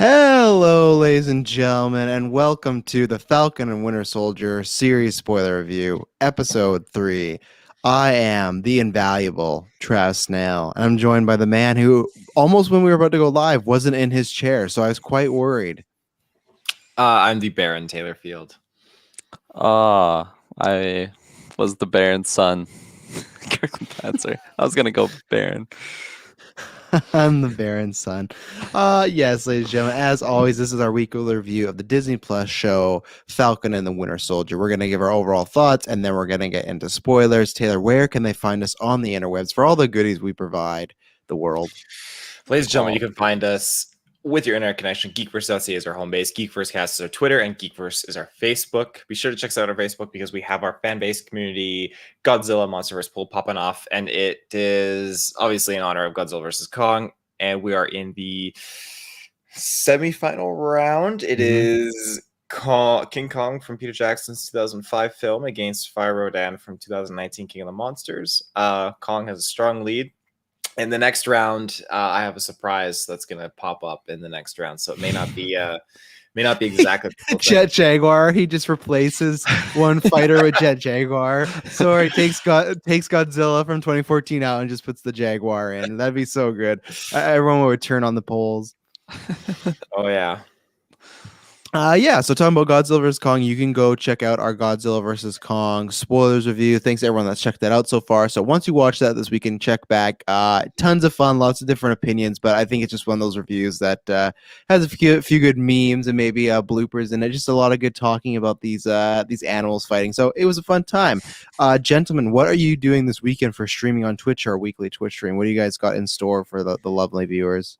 Hello, ladies and gentlemen, and welcome to the Falcon and Winter Soldier series spoiler review, episode 3. I am the invaluable Trav Snail, and I'm joined by the man who, almost when we were about to go live, wasn't in his chair, so I was quite worried. I'm the Baron Taylor Field. I was the Baron's son. Kirklin Panzer. I was gonna go Baron. I'm the Baron's son. Yes, ladies and gentlemen, as always, this is our weekly review of the Disney Plus show, Falcon and the Winter Soldier. We're going to give our overall thoughts, and then we're going to get into spoilers. Taylor, where can they find us on the interwebs for all the goodies we provide the world? Ladies and gentlemen, you can find us with your internet connection. GeekVerse.ca is our home base. GeekVerseCast is our Twitter, and GeekVerse is our Facebook. Be sure to check us out on our Facebook because we have our fan base community Godzilla Monsterverse poll popping off, and it is obviously in honor of Godzilla vs. Kong, and we are in the semi-final round. It is King Kong from Peter Jackson's 2005 film against Fire Rodan from 2019 King of the Monsters. Kong has a strong lead. In the next round, I have a surprise that's going to pop up in the next round, so it may not be exactly Jet Jaguar. He just replaces one fighter with Jet Jaguar. So he takes Godzilla from 2014 out and just puts the Jaguar in. That'd be so good. Everyone would turn on the polls. Oh yeah. So talking about Godzilla vs. Kong, you can go check out our Godzilla vs. Kong spoilers review. Thanks to everyone that's checked that out so far. So once you watch that this weekend, check back. Tons of fun, lots of different opinions, but I think it's just one of those reviews that has a few good memes and maybe bloopers in it. Just a lot of good talking about these animals fighting. So it was a fun time. Gentlemen, what are you doing this weekend for streaming on Twitch, our weekly Twitch stream? What do you guys got in store for the lovely viewers?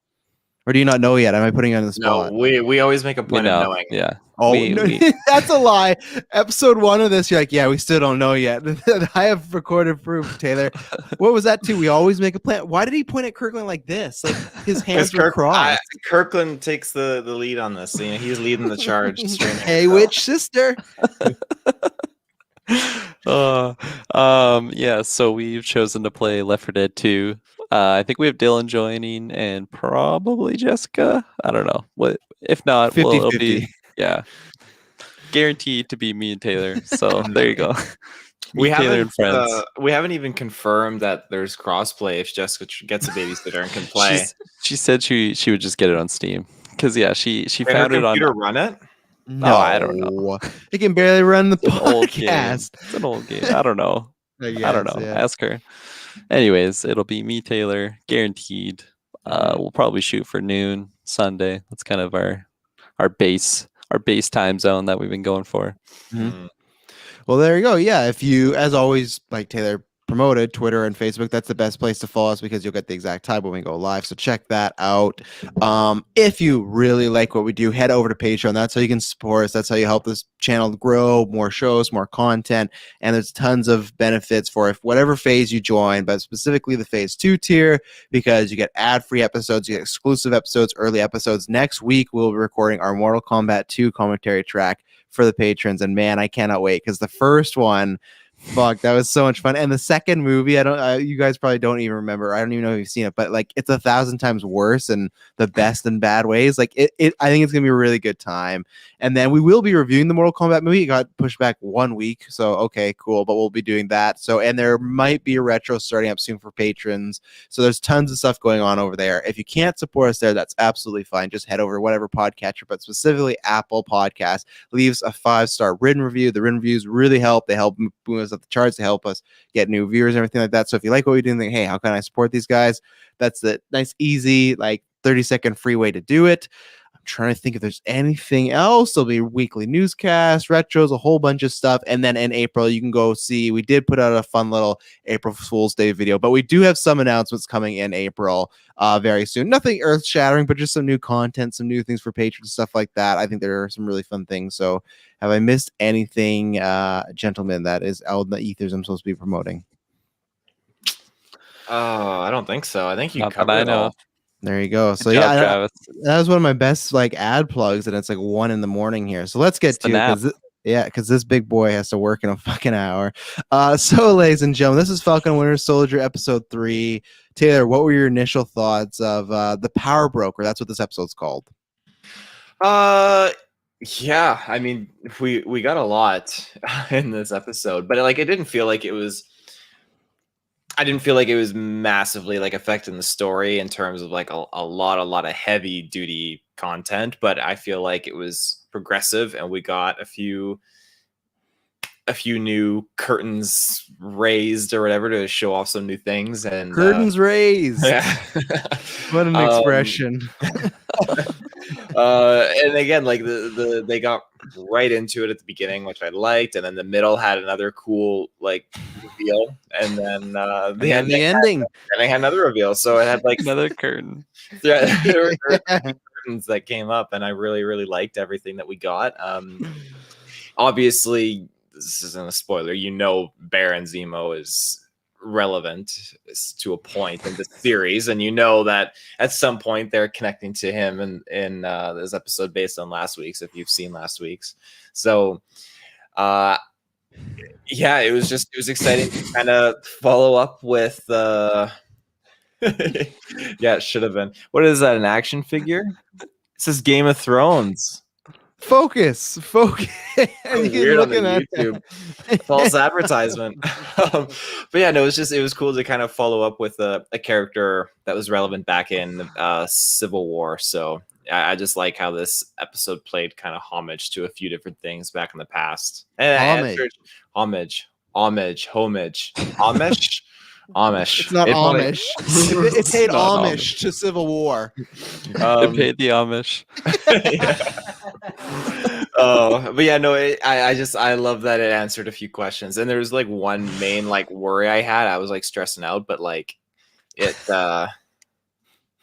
Or do you not know yet? Am I putting you on the spot? No, we always make a point of knowing. Yeah. Oh, that's a lie. Episode 1 of this, you're like, yeah, we still don't know yet. I have recorded proof, Taylor. What was that too? We always make a plan. Why did he point at Kirklin like this? Like his hands were crossed. Kirklin takes the lead on this. So, he's leading the charge. Hey, witch sister. So we've chosen to play Left 4 Dead 2. I think we have Dylan joining and probably Jessica. I don't know. What if not? 50, it'll be guaranteed to be me and Taylor. So there you go. We haven't even confirmed that there's crossplay if Jessica gets a babysitter and can play. She said she would just get it on Steam because she found it on. Computer run it. No, I don't know. They can barely run the podcast. It's an old game. I don't know. I don't know. Yeah. Ask her. Anyways, it'll be me, Taylor, guaranteed. We'll probably shoot for noon Sunday. That's kind of our base time zone that we've been going for. Mm-hmm. Well, there you go. Yeah, if you, as always, like Taylor promoted, Twitter and Facebook, that's the best place to follow us because you'll get the exact time when we go live. So check that out. If you really like what we do, head over to Patreon. That's how you can support us. That's how you help this channel grow, more shows, more content, and there's tons of benefits for whatever phase you join, but specifically the phase 2 tier, because you get ad-free episodes, you get exclusive episodes, early episodes. Next week we'll be recording our Mortal Kombat 2 commentary track for the patrons, and man, I cannot wait because the first one, fuck, that was so much fun. And the second movie, you guys probably don't even remember. I don't even know if you've seen it, but like it's 1,000 times worse in the best and bad ways. Like I think it's gonna be a really good time. And then we will be reviewing the Mortal Kombat movie. It got pushed back 1 week, so okay, cool. But we'll be doing that. So, and there might be a retro starting up soon for patrons. So there's tons of stuff going on over there. If you can't support us there, that's absolutely fine. Just head over to whatever podcatcher, but specifically Apple Podcast. Leaves a 5-star written review. The written reviews really help. They help boom us up the charts. They help us get new viewers and everything like that. So if you like what we do and think, hey, how can I support these guys? That's the nice, easy, like 30-second free way to do it. I'm trying to think if there's anything else. There'll be weekly newscasts, retros, a whole bunch of stuff. And then in April, you can go see, we did put out a fun little April Fool's Day video, but we do have some announcements coming in April very soon. Nothing earth shattering, but just some new content, some new things for patrons, stuff like that. I think there are some really fun things. So have I missed anything, gentlemen, that is out in the ethers I'm supposed to be promoting? Oh, I don't think so. I think you Not covered that I it know. all. There you go. So Good job, yeah, Travis. that was one of my best like ad plugs, and it's like 1 a.m. here. So let's get to it because this big boy has to work in a fucking hour. So ladies and gentlemen, this is Falcon Winter Soldier episode 3. Taylor, what were your initial thoughts of the Power Broker? That's what this episode's called. Yeah, I mean, we got a lot in this episode, but like it didn't feel like it was. I didn't feel like it was massively like affecting the story in terms of like a lot of heavy duty content, but I feel like it was progressive, and we got a few new curtains raised or whatever to show off some new things. And Curtains raised. yeah. What an expression. And again, like they got right into it at the beginning, which I liked, and then the middle had another cool like reveal, and then the ending. And they had another reveal, so it had like Another curtain. yeah, there were curtains that came up, and I really liked everything that we got. Obviously, this isn't a spoiler. You know, Baron Zemo is relevant to a point in the series, and you know that at some point they're connecting to him in this episode based on last week's, if you've seen last week's. So yeah, it was exciting to kind of follow up with yeah, it should have been. What is that, an action figure? It says Game of Thrones. Focus. Weird on the YouTube. False advertisement. But yeah, no, it was cool to kind of follow up with a character that was relevant back in Civil War. So I just like how this episode played kind of homage to a few different things back in the past. And homage. It's not Amish. It paid homage to Civil War. It paid the Amish. Oh, but yeah, no, I love that it answered a few questions, and there was like one main like worry I had. I was like stressing out, but like it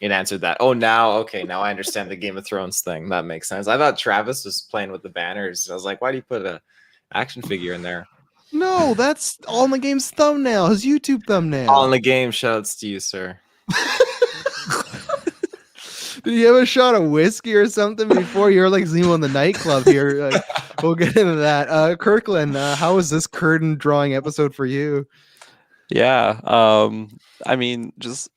answered that. Oh, now I understand the Game of Thrones thing. That makes sense. I thought Travis was playing with the banners. I was like, why do you put a action figure in there? No, that's on the game's thumbnail, his YouTube thumbnail. On the game, shoutouts to you, sir. Did you have a shot of whiskey or something before you were like Zemo in the nightclub here? We'll get into that. Kirklin, how was this curtain drawing episode for you? Yeah, I mean, just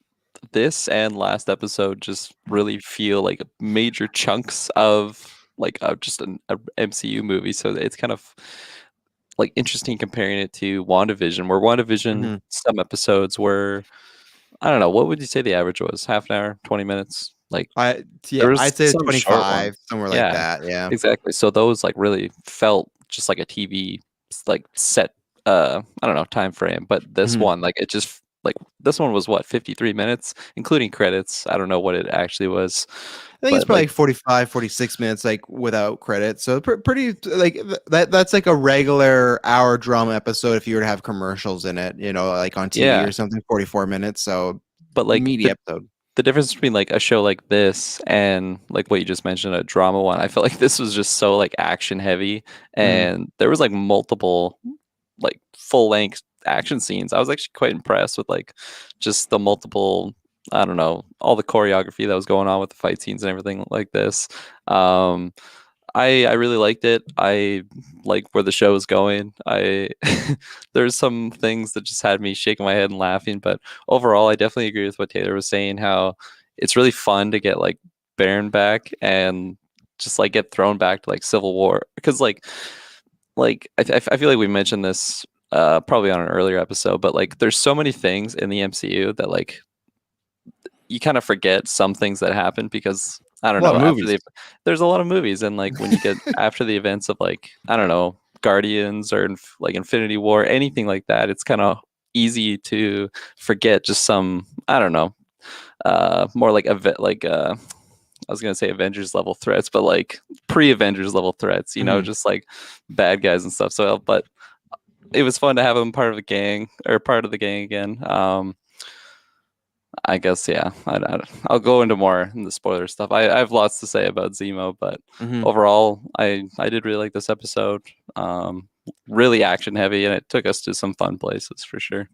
this and last episode just really feel like major chunks of like just an MCU movie. So it's kind of like interesting comparing it to WandaVision, where WandaVision some episodes were, I don't know, what would you say the average was? Half an hour, 20 minutes? Like I'd say 25, somewhere like that. Yeah, exactly. So those like really felt just like a TV like set I don't know, time frame. But this one, like it just like this one was what, 53 minutes, including credits. I don't know what it actually was. I think it's probably like 45, 46 minutes, like without credits. So pretty like that's like a regular hour drama episode if you were to have commercials in it, you know, like on TV or something, 44 minutes. So but like media episode. The difference between like a show like this and like what you just mentioned, a drama one, I feel like this was just so like action heavy, and there was like multiple like full length action scenes. I was actually quite impressed with like just the multiple, I don't know, all the choreography that was going on with the fight scenes and everything like this. I really liked it. I like where the show is going. There's some things that just had me shaking my head and laughing, but overall, I definitely agree with what Taylor was saying. How it's really fun to get like Baron back and just like get thrown back to like Civil War, because like I feel like we mentioned this probably on an earlier episode, but like there's so many things in the MCU that like you kind of forget some things that happen because I don't know. There's a lot of movies, and like when you get after the events of like, I don't know, Guardians or like Infinity War, anything like that, it's kind of easy to forget just some, I don't know, more like I was gonna say Avengers level threats, but like pre-Avengers level threats, you know, just like bad guys and stuff. So, but it was fun to have him part of the gang again. I guess, yeah. I'll go into more in the spoiler stuff. I have lots to say about Zemo, but overall, I did really like this episode. Really action heavy, and it took us to some fun places for sure.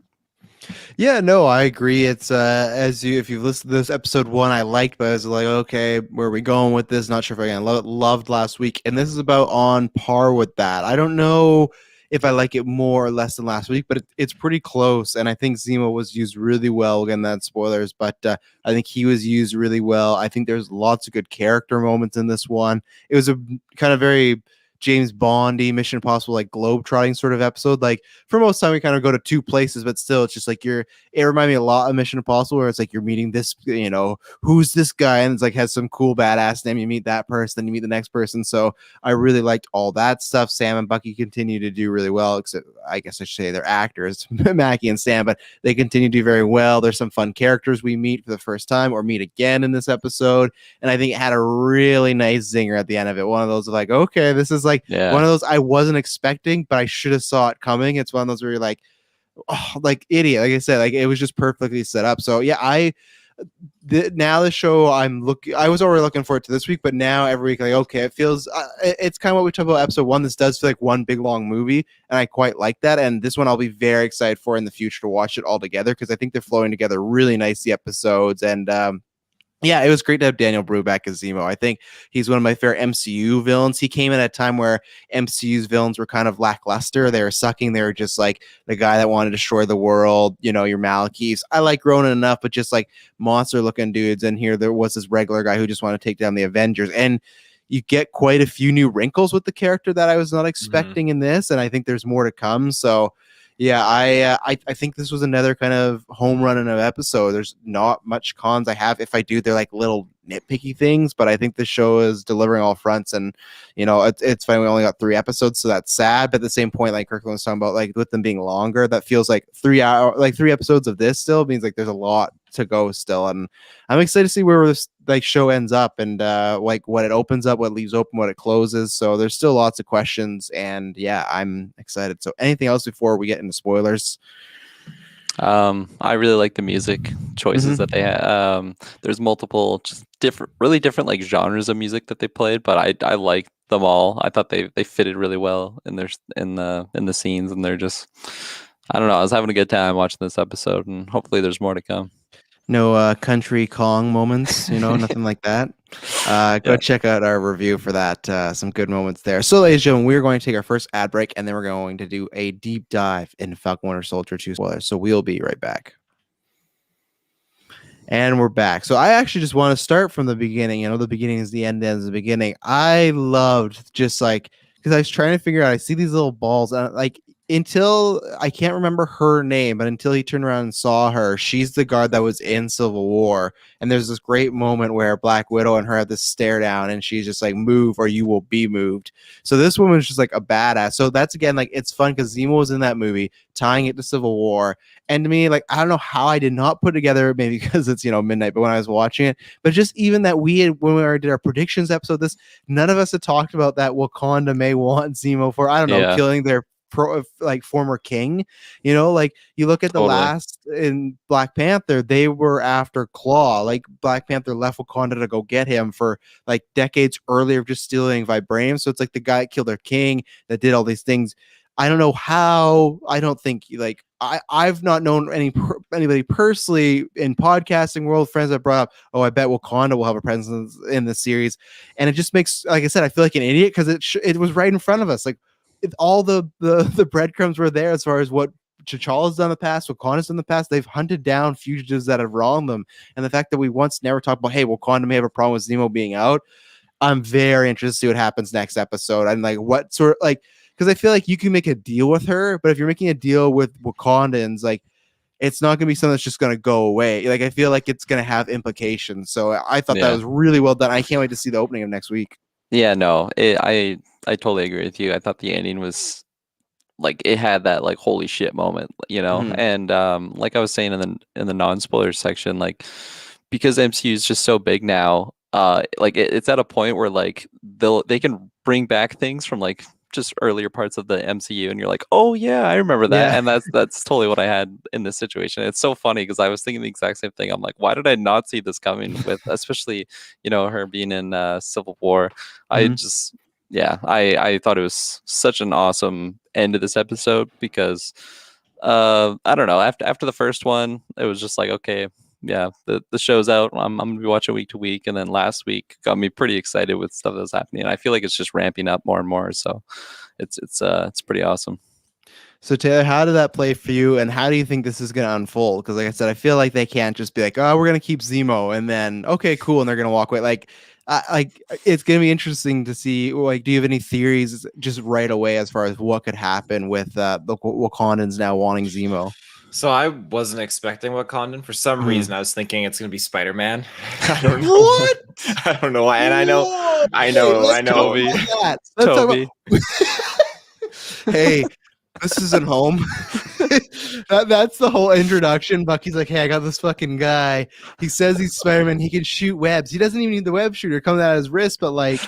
Yeah, no, I agree. It's if you've listened to this episode 1, I liked, but I was like, okay, where are we going with this? Not sure if I loved last week, and this is about on par with that. I don't know if I like it more or less than last week, but it's pretty close. And I think Zemo was used really well. Again, that's spoilers, but I think he was used really well. I think there's lots of good character moments in this one. It was a kind of very James Bondy, Mission Impossible, like globe-trotting sort of episode. Like for most time, we kind of go to two places, but still, it's just like it reminded me a lot of Mission Impossible, where it's like you're meeting this, who's this guy, and it's like has some cool badass name. You meet that person, then you meet the next person. So I really liked all that stuff. Sam and Bucky continue to do really well, except I guess I should say they're actors, Mackie and Sam, but they continue to do very well. There's some fun characters we meet for the first time or meet again in this episode, and I think it had a really nice zinger at the end of it. One of those like, okay, this is like one of those I wasn't expecting, but I should have saw it coming. It's one of those where you're like, oh, like idiot. Like I said, like it was just perfectly set up. So yeah, now the show I was already looking forward to this week, but now every week, like, okay, it feels, it's kind of what we talked about episode 1. This does feel like one big long movie, and I quite like that. And this one I'll be very excited for in the future to watch it all together, because I think they're flowing together really nicely, episodes. And yeah, it was great to have Daniel Brubeck as Zemo. I think he's one of my favorite MCU villains. He came in at a time where MCU's villains were kind of lackluster. They were sucking. They were just like the guy that wanted to destroy the world, your Malekiths. I like Ronan enough, but just like monster-looking dudes. And here there was this regular guy who just wanted to take down the Avengers. And you get quite a few new wrinkles with the character that I was not expecting in this, and I think there's more to come. So yeah, I think this was another kind of home run in an episode. There's not much cons I have. If I do, they're like little nitpicky things, but I think the show is delivering all fronts. And it's fine. We only got 3 episodes, so that's sad. But at the same point, like Kirklin was talking about, like with them being longer, that feels like 3 episodes of this still means like there's a lot to go still. And I'm excited to see where this like show ends up, and like what it opens up, what it leaves open, what it closes. So there's still lots of questions, and yeah, I'm excited. So anything else before we get into spoilers? I really like the music choices that they had. There's multiple just really different like genres of music that they played, but I like them all. I thought they fitted really well in the scenes, and they're just, I don't know, I was having a good time watching this episode, and hopefully there's more to come. No country Kong moments, nothing like that. Go check out our review for that. Some good moments there. So, ladies and gentlemen, we're going to take our first ad break, and then we're going to do a deep dive in Falcon Winter Soldier 2 spoilers. So we'll be right back. And we're back. So I actually just want to start from the beginning. The beginning is the end, ends the beginning. I loved just like, because I was trying to figure out, I see these little balls, and like, until I can't remember her name, but until he turned around and saw her, she's the guard that was in Civil War. And there's this great moment where Black Widow and her have this stare down, and she's just like, move or you will be moved. So this woman's just like a badass. So that's, again, like, it's fun because Zemo was in that movie, tying it to Civil War. And to me, like, I don't know how I did not put together, maybe because it's, midnight, but when I was watching it, but just even that when we already did our predictions episode, none of us had talked about that Wakanda may want Zemo for, I don't know, killing their former king. Like, you look at the last in Black Panther, they were after Claw. Like, Black Panther left Wakanda to go get him for like decades earlier, just stealing vibranium. So it's like the guy that killed their king, that did all these things. I don't know how. I don't think, like, I've not known anybody personally in podcasting world, friends that brought up, oh, I bet Wakanda will have a presence in the series. And it just makes, like I said, I feel like an idiot, because it was right in front of us. Like, all the breadcrumbs were there as far as what T'Challa's done in the past, Wakanda's done in the past. They've hunted down fugitives that have wronged them. And the fact that we once never talked about, hey, Wakanda may have a problem with Zemo being out. I'm very interested to see what happens next episode. And like, what sort of, like, because I feel like you can make a deal with her, but if you're making a deal with Wakandans, like, it's not going to be something that's just going to go away. Like, I feel like it's going to have implications. So I thought that was really well done. I can't wait to see the opening of next week. Yeah, no, I totally agree with you. I thought the ending was like, it had that like holy shit moment, and like I was saying in the non-spoiler section, like, because MCU is just so big now, like it's at a point where like they can bring back things from like just earlier parts of the MCU, and you're like, oh yeah, I remember that. And that's totally what I had in this situation. It's so funny because I was thinking the exact same thing. I'm like, why did I not see this coming with, especially, her being in Civil War. I just, I thought it was such an awesome end to this episode, because I don't know, after the first one, it was just like, okay, yeah, the show's out. I'm gonna be watching week to week, and then last week got me pretty excited with stuff that's happening. And I feel like it's just ramping up more and more. So it's pretty awesome. So Taylor, how did that play for you, and how do you think this is going to unfold? Because like I said, I feel like they can't just be like, "Oh, we're going to keep Zemo," and then okay, cool, and they're going to walk away. Like it's going to be interesting to see. Like, do you have any theories just right away as far as what could happen with the Wakandans now wanting Zemo? So I wasn't expecting Wakandan. For some reason, I was thinking it's gonna be Spider-Man. I don't know. What? I don't know why. And I know. Let's talk about that. Let's talk Toby. about. Hey, this isn't home. That's the whole introduction. Bucky's like, hey, I got this fucking guy. He says he's Spider-Man. He can shoot webs. He doesn't even need the web shooter coming out of his wrist, but like,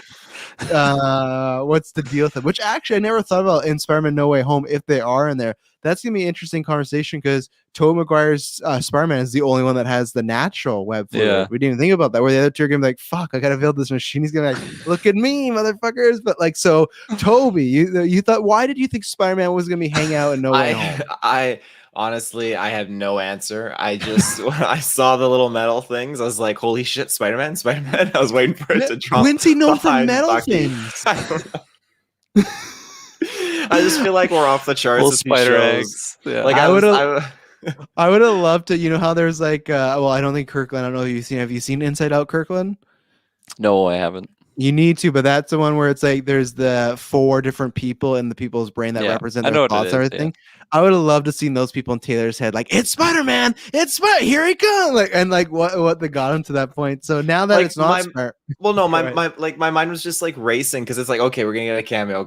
what's the deal with it? Which actually I never thought about in Spider-Man No Way Home if they are in there. That's gonna be an interesting conversation because Tobey Maguire's Spider-Man is the only one that has the natural web fluid. Yeah. We didn't even think about that. Where the other two are gonna be like, "Fuck, I gotta build this machine." He's gonna be like, "Look at me, motherfuckers!" But like, so Toby, you thought? Why did you think Spider-Man was gonna be hanging out in No Way Home? I honestly, I have no answer. I just when I saw the little metal things, I was like, "Holy shit, Spider-Man!" Spider-Man! I was waiting for it to drop. When's he known for behind metal Bucky. things? I don't know. I just feel like we're off the charts. Little with these spider shows. eggs. Yeah. Like I I would've- I would have loved to, you know how there's like, well, I don't think Kirklin. I don't know if you've seen. Have you seen Inside Out, Kirklin? No, I haven't. You need to, but that's the one where it's like there's the 4 different people in the people's brain that Yeah, represent I their know what it thoughts and is, everything. I would have loved to seen those people in Taylor's head, like it's Spider-Man, here he comes, like and like what they got him to that point. So now that Like, it's not Spider, Well, no, Right. my mind was just like racing because it's like, okay, we're gonna get a cameo,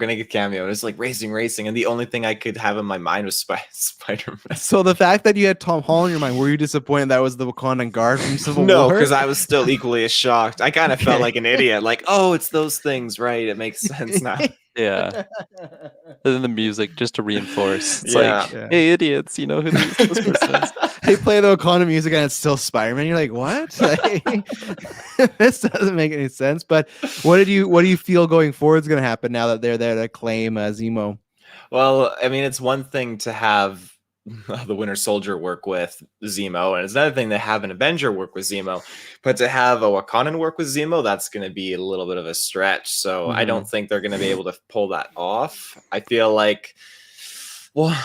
and it's like racing, and the only thing I could have in my mind was Spider-Man. so the fact that you had Tom Holland in your mind, were you disappointed that was the Wakandan guard from Civil No, War? because I was still equally as shocked. I kind of felt Okay. like an idiot. Like, oh, it's those things, right? It makes sense now. Yeah. And then the music just to reinforce. It's Yeah. like, hey, idiots, you know who this person is. They play the Wakanda music and it's still Spider-Man. You're like, what? Like, this doesn't make any sense. But what do you feel going forward is going to happen now that they're there to claim Zemo? Well, I mean, it's one thing to have the Winter Soldier work with Zemo, and it's another thing to have an Avenger work with Zemo. But to have a Wakandan work with Zemo, that's going to be a little bit of a stretch. So I don't think they're going to be able to pull that off. I feel like, well,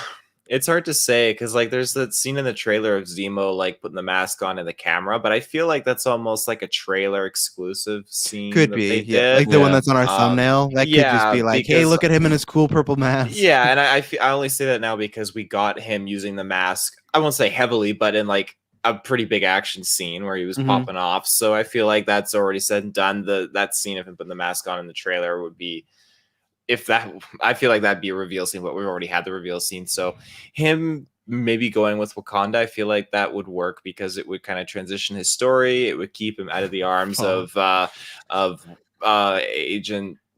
it's hard to say because like there's that scene in the trailer of Zemo like putting the mask on in the camera, but I feel like that's almost like a trailer exclusive scene. Could that be, they yeah, did. like the one that's on our thumbnail. That could just be like, hey, because- look at him in his cool purple mask. Yeah, and I only say that now because we got him using the mask. I won't say heavily, but in like a pretty big action scene where he was popping off. So I feel like that's already said and done. That scene of him putting the mask on in the trailer would be, I feel like that'd be a reveal scene, but we've already had the reveal scene. So him maybe going with Wakanda, I feel like that would work because it would kind of transition his story. It would keep him out of the arms of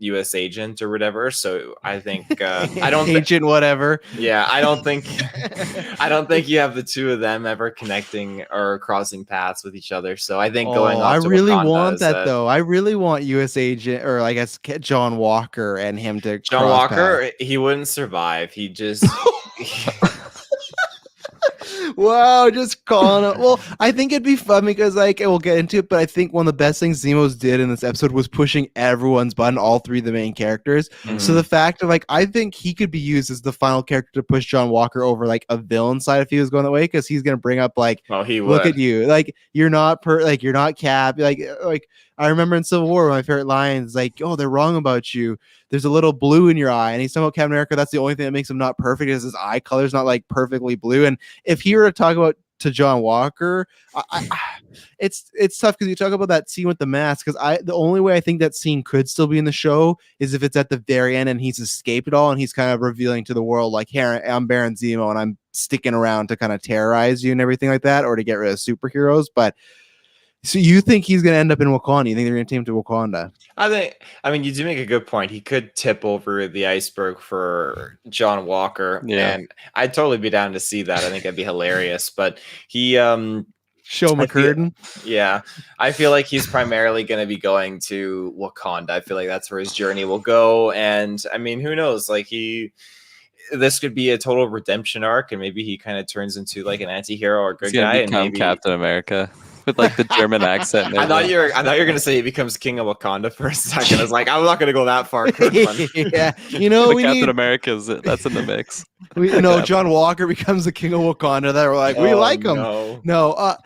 US agent or whatever. So I think I don't agent whatever. Yeah, I don't think you have the two of them ever connecting or crossing paths with each other. So I think going. I really Wakanda want that though. I really want US agent, or I guess John Walker and him to. John Walker, he wouldn't survive. He just. Wow, just calling it. Well, I think it'd be fun because, like, we'll get into it, but I think one of the best things Zemo's did in this episode was pushing everyone's button, all 3 of the main characters. So the fact of, like, I think he could be used as the final character to push John Walker over, like, a villain side if he was going that way, because he's going to bring up, like, he would. Look at you. Like, you're not you're not Cap. Like, I remember in Civil War, my favorite line is like, oh, they're wrong about you. There's a little blue in your eye. And he's talking about Captain America. That's the only thing that makes him not perfect is his eye color's not like perfectly blue. And if he were to talk about to John Walker, it's tough because you talk about that scene with the mask. Because the only way I think that scene could still be in the show is if it's at the very end and he's escaped it all and he's kind of revealing to the world like, here, I'm Baron Zemo and I'm sticking around to kind of terrorize you and everything like that, or to get rid of superheroes. But so you think he's going to end up in Wakanda? You think they're going to take him to Wakanda? I mean, you do make a good point. He could tip over the iceberg for John Walker, and I'd totally be down to see that. I think that'd be hilarious. But he, Show McCurtain. Yeah, I feel like he's primarily going to be going to Wakanda. I feel like that's where his journey will go. And I mean, who knows? Like this could be a total redemption arc, and maybe he kind of turns into like an anti-hero or good guy, and maybe Captain America. with like the German accent. And I thought everything. you were gonna say he becomes king of Wakanda for a second. I was like, I'm not gonna go that far. Kirklin. Yeah, you know the we Captain need. America's that's in the mix. No, John Walker becomes the king of Wakanda. That we're like, we Oh, like him. no. No,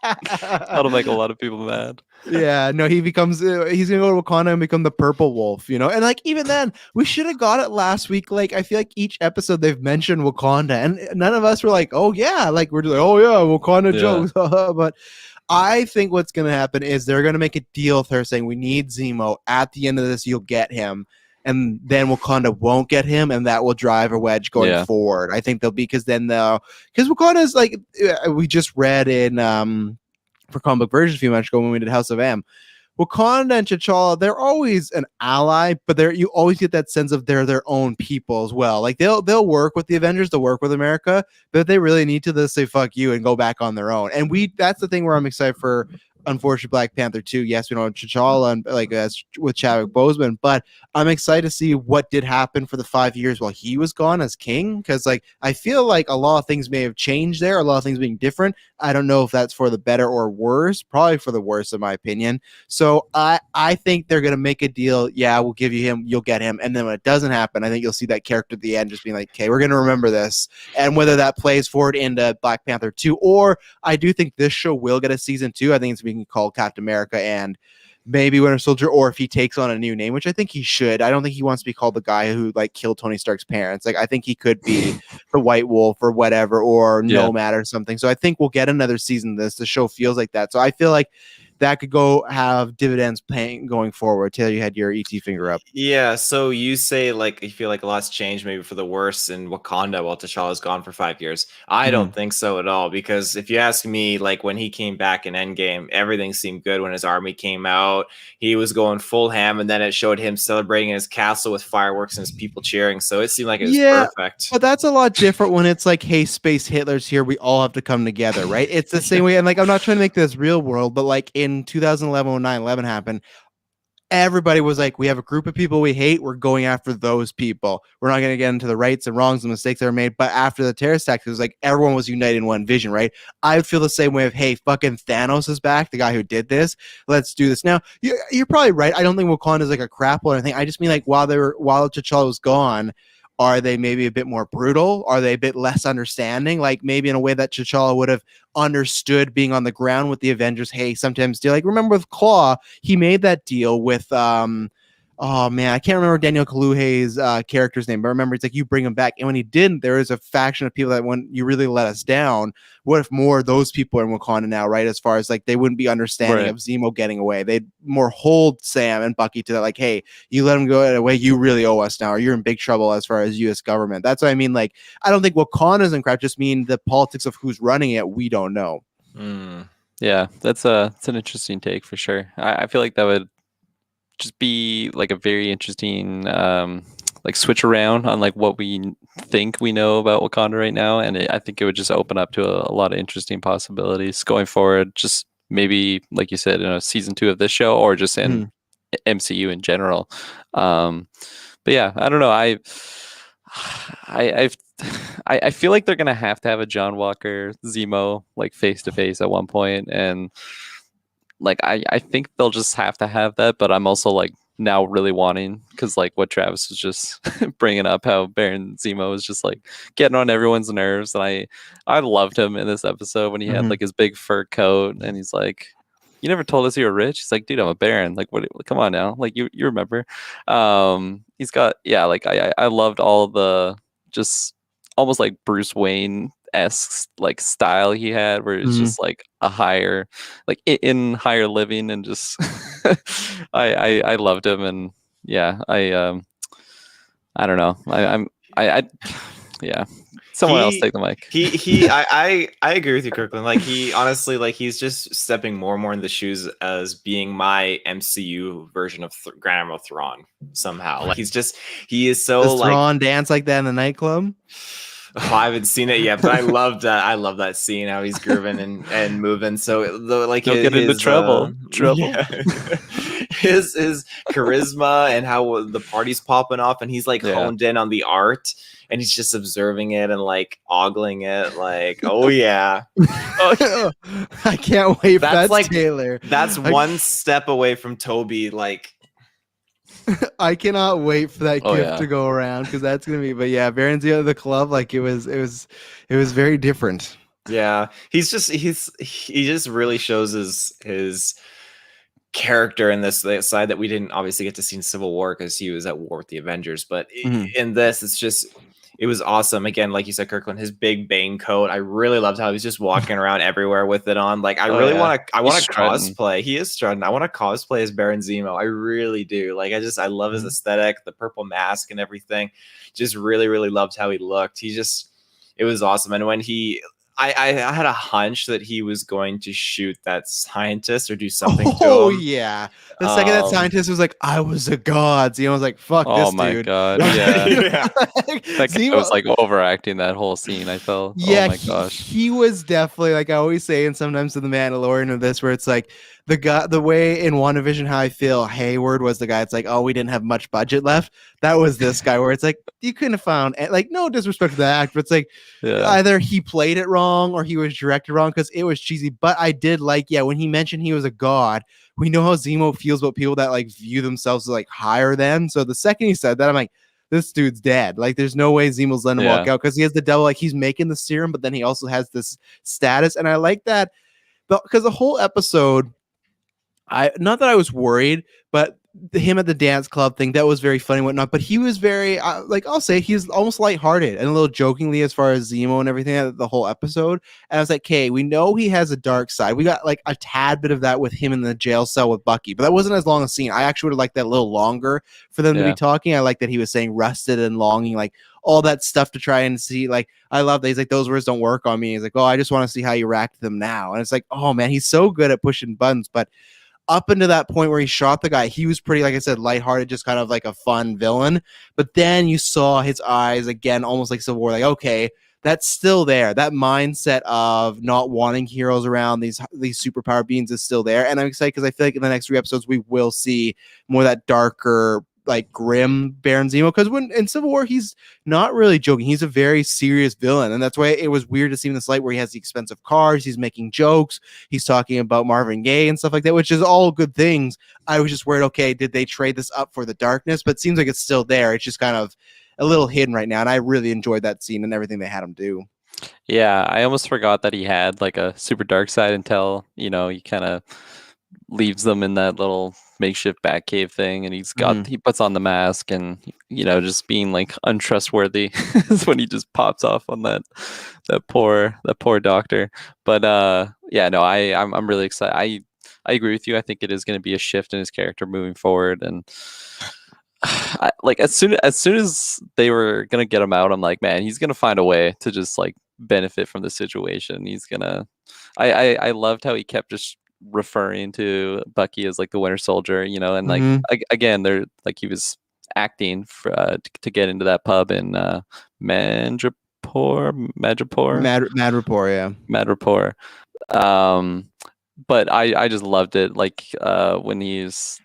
That'll make a lot of people mad. yeah, no, he becomes he's gonna go to Wakanda and become the Purple Wolf, you know. And like even then, we should have got it last week. Like I feel like each episode they've mentioned Wakanda, and none of us were like, oh yeah, like we're just like, oh yeah, Wakanda jokes. But I think what's gonna happen is they're gonna make a deal with her saying we need Zemo. At the end of this, you'll get him. And then Wakanda won't get him, and that will drive a wedge going forward. I think they'll be because Wakanda is like we just read in for comic book versions a few months ago when we did House of M. Wakanda and T'Challa, they're always an ally, but you always get that sense of they're their own people as well. Like they'll work with the Avengers, they'll work with America, but if they really need to, they'll say fuck you and go back on their own. And that's the thing where I'm excited for. Unfortunately, Black Panther 2. Yes, we don't have T'Challa and like that's with Chadwick Boseman, but I'm excited to see what did happen for the 5 years while he was gone as king. Because like I feel like a lot of things may have changed there, a lot of things being different. I don't know if that's for the better or worse. Probably for the worse, in my opinion. So I think they're gonna make a deal. Yeah, we'll give you him, you'll get him, and then when it doesn't happen, I think you'll see that character at the end just being like, okay, we're gonna remember this, and whether that plays forward into Black Panther 2 or I do think this show will get a season 2. I think it's being called Captain America and maybe Winter Soldier, or if he takes on a new name, which I think he should. I don't think he wants to be called the guy who like killed Tony Stark's parents. Like I think he could be the White Wolf or whatever, or Nomad or something. So I think we'll get another season of this. The show feels like that. So I feel like that could go have dividends paying going forward. Taylor, you had your ET finger up. Yeah, so you say like you feel like a lot's changed maybe for the worse in Wakanda while T'Challa's gone for 5 years. I don't think so at all, because if you ask me, like when he came back in Endgame, everything seemed good when his army came out. He was going full ham, and then it showed him celebrating in his castle with fireworks and his people cheering. So it seemed like it was perfect. But that's a lot different when it's like, hey, space Hitler's here. We all have to come together, right? It's the same way. And like, I'm not trying to make this real world, but like in 2011 when 9/11 happened, everybody was like, we have a group of people we hate, we're going after those people. We're not going to get into the rights and wrongs and mistakes that were made. But after the terrorist attack, it was like everyone was united in one vision, right? I would feel the same way of, hey, fucking Thanos is back, the guy who did this, let's do this. Now you're probably right. I don't think Wakanda is like a crap or anything. I just mean like while T'Challa was gone, are they maybe a bit more brutal? Are they a bit less understanding? Like maybe in a way that T'Challa would have understood being on the ground with the Avengers. Hey, sometimes do like remember with Claw, he made that deal with oh man, I can't remember Daniel Kaluuya's character's name, but remember it's like you bring him back, and when he didn't, there is a faction of people that when you really let us down. What if more of those people are in Wakanda now, right? As far as like they wouldn't be understanding of Zemo getting away, they'd more hold Sam and Bucky to that, like, hey, you let him go away, you really owe us now, or you're in big trouble as far as U.S. government. That's what I mean. Like, I don't think Wakanda's in crap. Just mean the politics of who's running it. We don't know. Yeah, that's an interesting take for sure. I feel like that would just be like a very interesting like switch around on like what we think we know about Wakanda right now, and I think it would just open up to a lot of interesting possibilities going forward. Just maybe like you said in a season 2 of this show, or just in MCU in general. But yeah, I don't know. I feel like they're gonna have to have a John Walker Zemo like face to face at one point, and like I think they'll just have to have that. But I'm also like now really wanting, because like what Travis was just bringing up, how Baron Zemo was just like getting on everyone's nerves, and I loved him in this episode when he had like his big fur coat, and he's like, you never told us you were rich. He's like, dude, I'm a baron. Like, what? Come on now. Like, you remember? He's got, yeah. Like, I loved all the just almost like Bruce Wayne-esque like style he had, where it's just like a higher, like in higher living, and just I loved him, and yeah, I don't know. I yeah. Someone else take the mic. I agree with you, Kirklin. Like he honestly, like he's just stepping more and more in the shoes as being my MCU version of Grand Admiral Thrawn somehow. Like he is so Does like Thrawn dance like that in the nightclub? Oh, I haven't seen it yet, but I love that scene, how he's grooving and moving. So like don't get into trouble. Yeah. his charisma and how the party's popping off, and he's like honed in on the art, and he's just observing it and like ogling it, like, oh yeah. I can't wait for that, like Taylor. That's one step away from Toby, like. I cannot wait for that gift to go around, because that's gonna be. But yeah, Baron Zemo, the club, like it was very different. Yeah, he just really shows his character in this side that we didn't obviously get to see in Civil War because he was at war with the Avengers. But in this, it was awesome. Again, like you said, Kirklin, his big Bane coat. I really loved how he's just walking around everywhere with it on. Like, I want to cosplay. He is strutting. I want to cosplay as Baron Zemo. I really do. Like, I love his aesthetic, the purple mask and everything. Just really, really loved how he looked. It was awesome. And when I had a hunch that he was going to shoot that scientist or do something to him. Oh yeah, the second that scientist was like, "I was a god," Zemo was like, "Fuck this dude." Oh my god, yeah. That guy was like overacting that whole scene. I felt. Yeah, oh my gosh, he was definitely, like I always say, and sometimes to the Mandalorian of this, where it's like the way in WandaVision how I feel Hayward was the guy. It's like, oh, we didn't have much budget left. That was this guy where it's like you couldn't have found, like, no disrespect to the act, but it's like either he played it wrong or he was directed wrong because it was cheesy. But I did like, when he mentioned he was a god, we know how Zemo feels about people that like view themselves as like higher than. So the second he said that, I'm like, this dude's dead. Like, there's no way Zemo's letting him walk out, because he has the devil. Like, he's making the serum, but then he also has this status, and I like that because the whole episode. Not that I was worried, but him at the dance club thing, that was very funny and whatnot. But he was very, like, I'll say he's almost lighthearted and a little jokingly as far as Zemo and everything, the whole episode. And I was like, okay, we know he has a dark side. We got like a tad bit of that with him in the jail cell with Bucky, but that wasn't as long a scene. I actually would have liked that a little longer for them to be talking. I like that he was saying rusted and longing, like all that stuff to try and see. Like, I love that he's like, those words don't work on me. He's like, oh, I just want to see how you react to them now. And it's like, oh man, he's so good at pushing buttons. But up until that point where he shot the guy, he was pretty, like I said, lighthearted, just kind of like a fun villain. But then you saw his eyes again, almost like Civil War, like, okay, that's still there. That mindset of not wanting heroes around, these superpower beings is still there. And I'm excited because I feel like in the next 3 episodes, we will see more of that darker, like grim Baron Zemo, because when in Civil War he's not really joking, he's a very serious villain, and that's why it was weird to see him in this light where he has the expensive cars, he's making jokes, he's talking about Marvin Gaye and stuff like that, which is all good things. I was just worried, okay, did they trade this up for the darkness? But it seems like it's still there. It's just kind of a little hidden right now, and I really enjoyed that scene and everything they had him do. Yeah, I almost forgot that he had like a super dark side until he kind of leaves them in that little makeshift Batcave thing, and he puts on the mask, and just being like untrustworthy is when he just pops off on that poor doctor. But I'm really excited. I agree with you. I think it is going to be a shift in his character moving forward, and like as soon as they were gonna get him out, I'm like, man, he's gonna find a way to just like benefit from the situation. He's gonna. I loved how he kept just referring to Bucky as like the Winter Soldier, and like again, they're like he was acting for, to get into that pub in Madripoor, but I just loved it, like when he's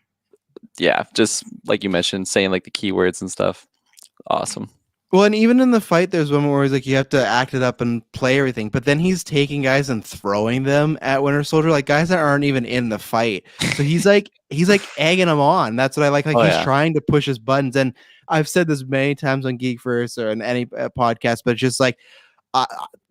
just like you mentioned, saying like the keywords and stuff. Awesome. Well, and even in the fight, there's one where he's like, you have to act it up and play everything. But then he's taking guys and throwing them at Winter Soldier, like guys that aren't even in the fight. So he's like egging them on. That's what I like. Like he's trying to push his buttons. And I've said this many times on GeekVerse or in any podcast, but just like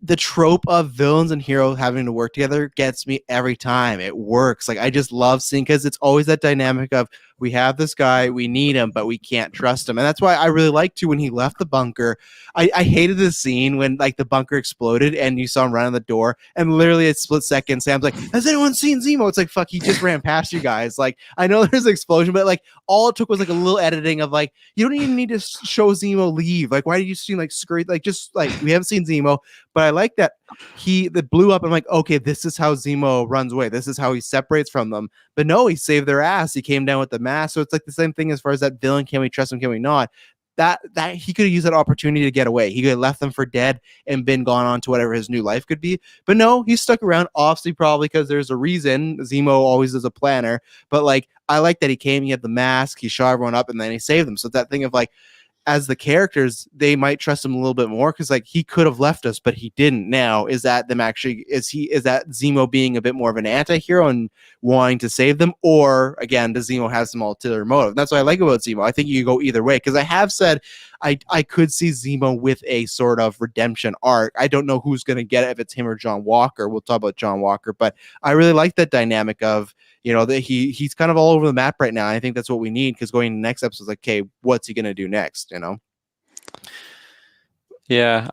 the trope of villains and heroes having to work together gets me every time. It works. Like I just love seeing, because it's always that dynamic of, we have this guy, we need him, but we can't trust him. And that's why I really liked to when he left the bunker. I hated the scene when like the bunker exploded and you saw him run out the door, and literally a split second Sam's like, has anyone seen Zemo? It's like, fuck, he just ran past you guys. Like, I know there's an explosion, but like all it took was like a little editing of like, you don't even need to show Zemo leave. Like, why did you seem like scurry? Like, just like, we haven't seen Zemo, but I like that that blew up. I'm like, okay, this is how Zemo runs away. This is how he separates from them. But no, he saved their ass. He came down with the mask. So it's like the same thing as far as that villain. Can we trust him? Can we not? that he could have used that opportunity to get away. He could have left them for dead and been gone on to whatever his new life could be. But no, he stuck around, obviously probably because there's a reason. Zemo always is a planner. But like, I like that he came, he had the mask, he shot everyone up, and then he saved them. So that thing of like, as the characters, they might trust him a little bit more because like he could have left us, but he didn't. Now, is that them actually? Is that Zemo being a bit more of an anti-hero and wanting to save them, or again, does Zemo have some ulterior motive? That's what I like about Zemo. I think you go either way because I have said I could see Zemo with a sort of redemption arc. I don't know who's going to get it, if it's him or John Walker. We'll talk about John Walker, but I really like that dynamic of, you know, that he's kind of all over the map right now. I think that's what we need because going to the next episode is like, okay, what's he going to do next? You know? Yeah,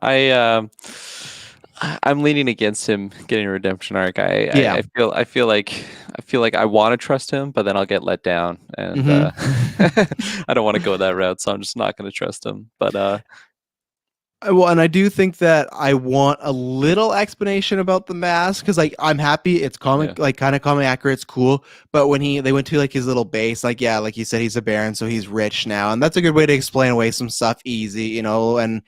I'm leaning against him getting a redemption arc. I feel like I want to trust him, but then I'll get let down, and I don't want to go that route, so I'm just not going to trust him. But well, and I do think that I want a little explanation about the mask because, like, I'm happy it's comic, like, kind of comic accurate, it's cool. But when they went to like his little base, like, yeah, like you said, he's a baron, so he's rich now, and that's a good way to explain away some stuff easy, you know. And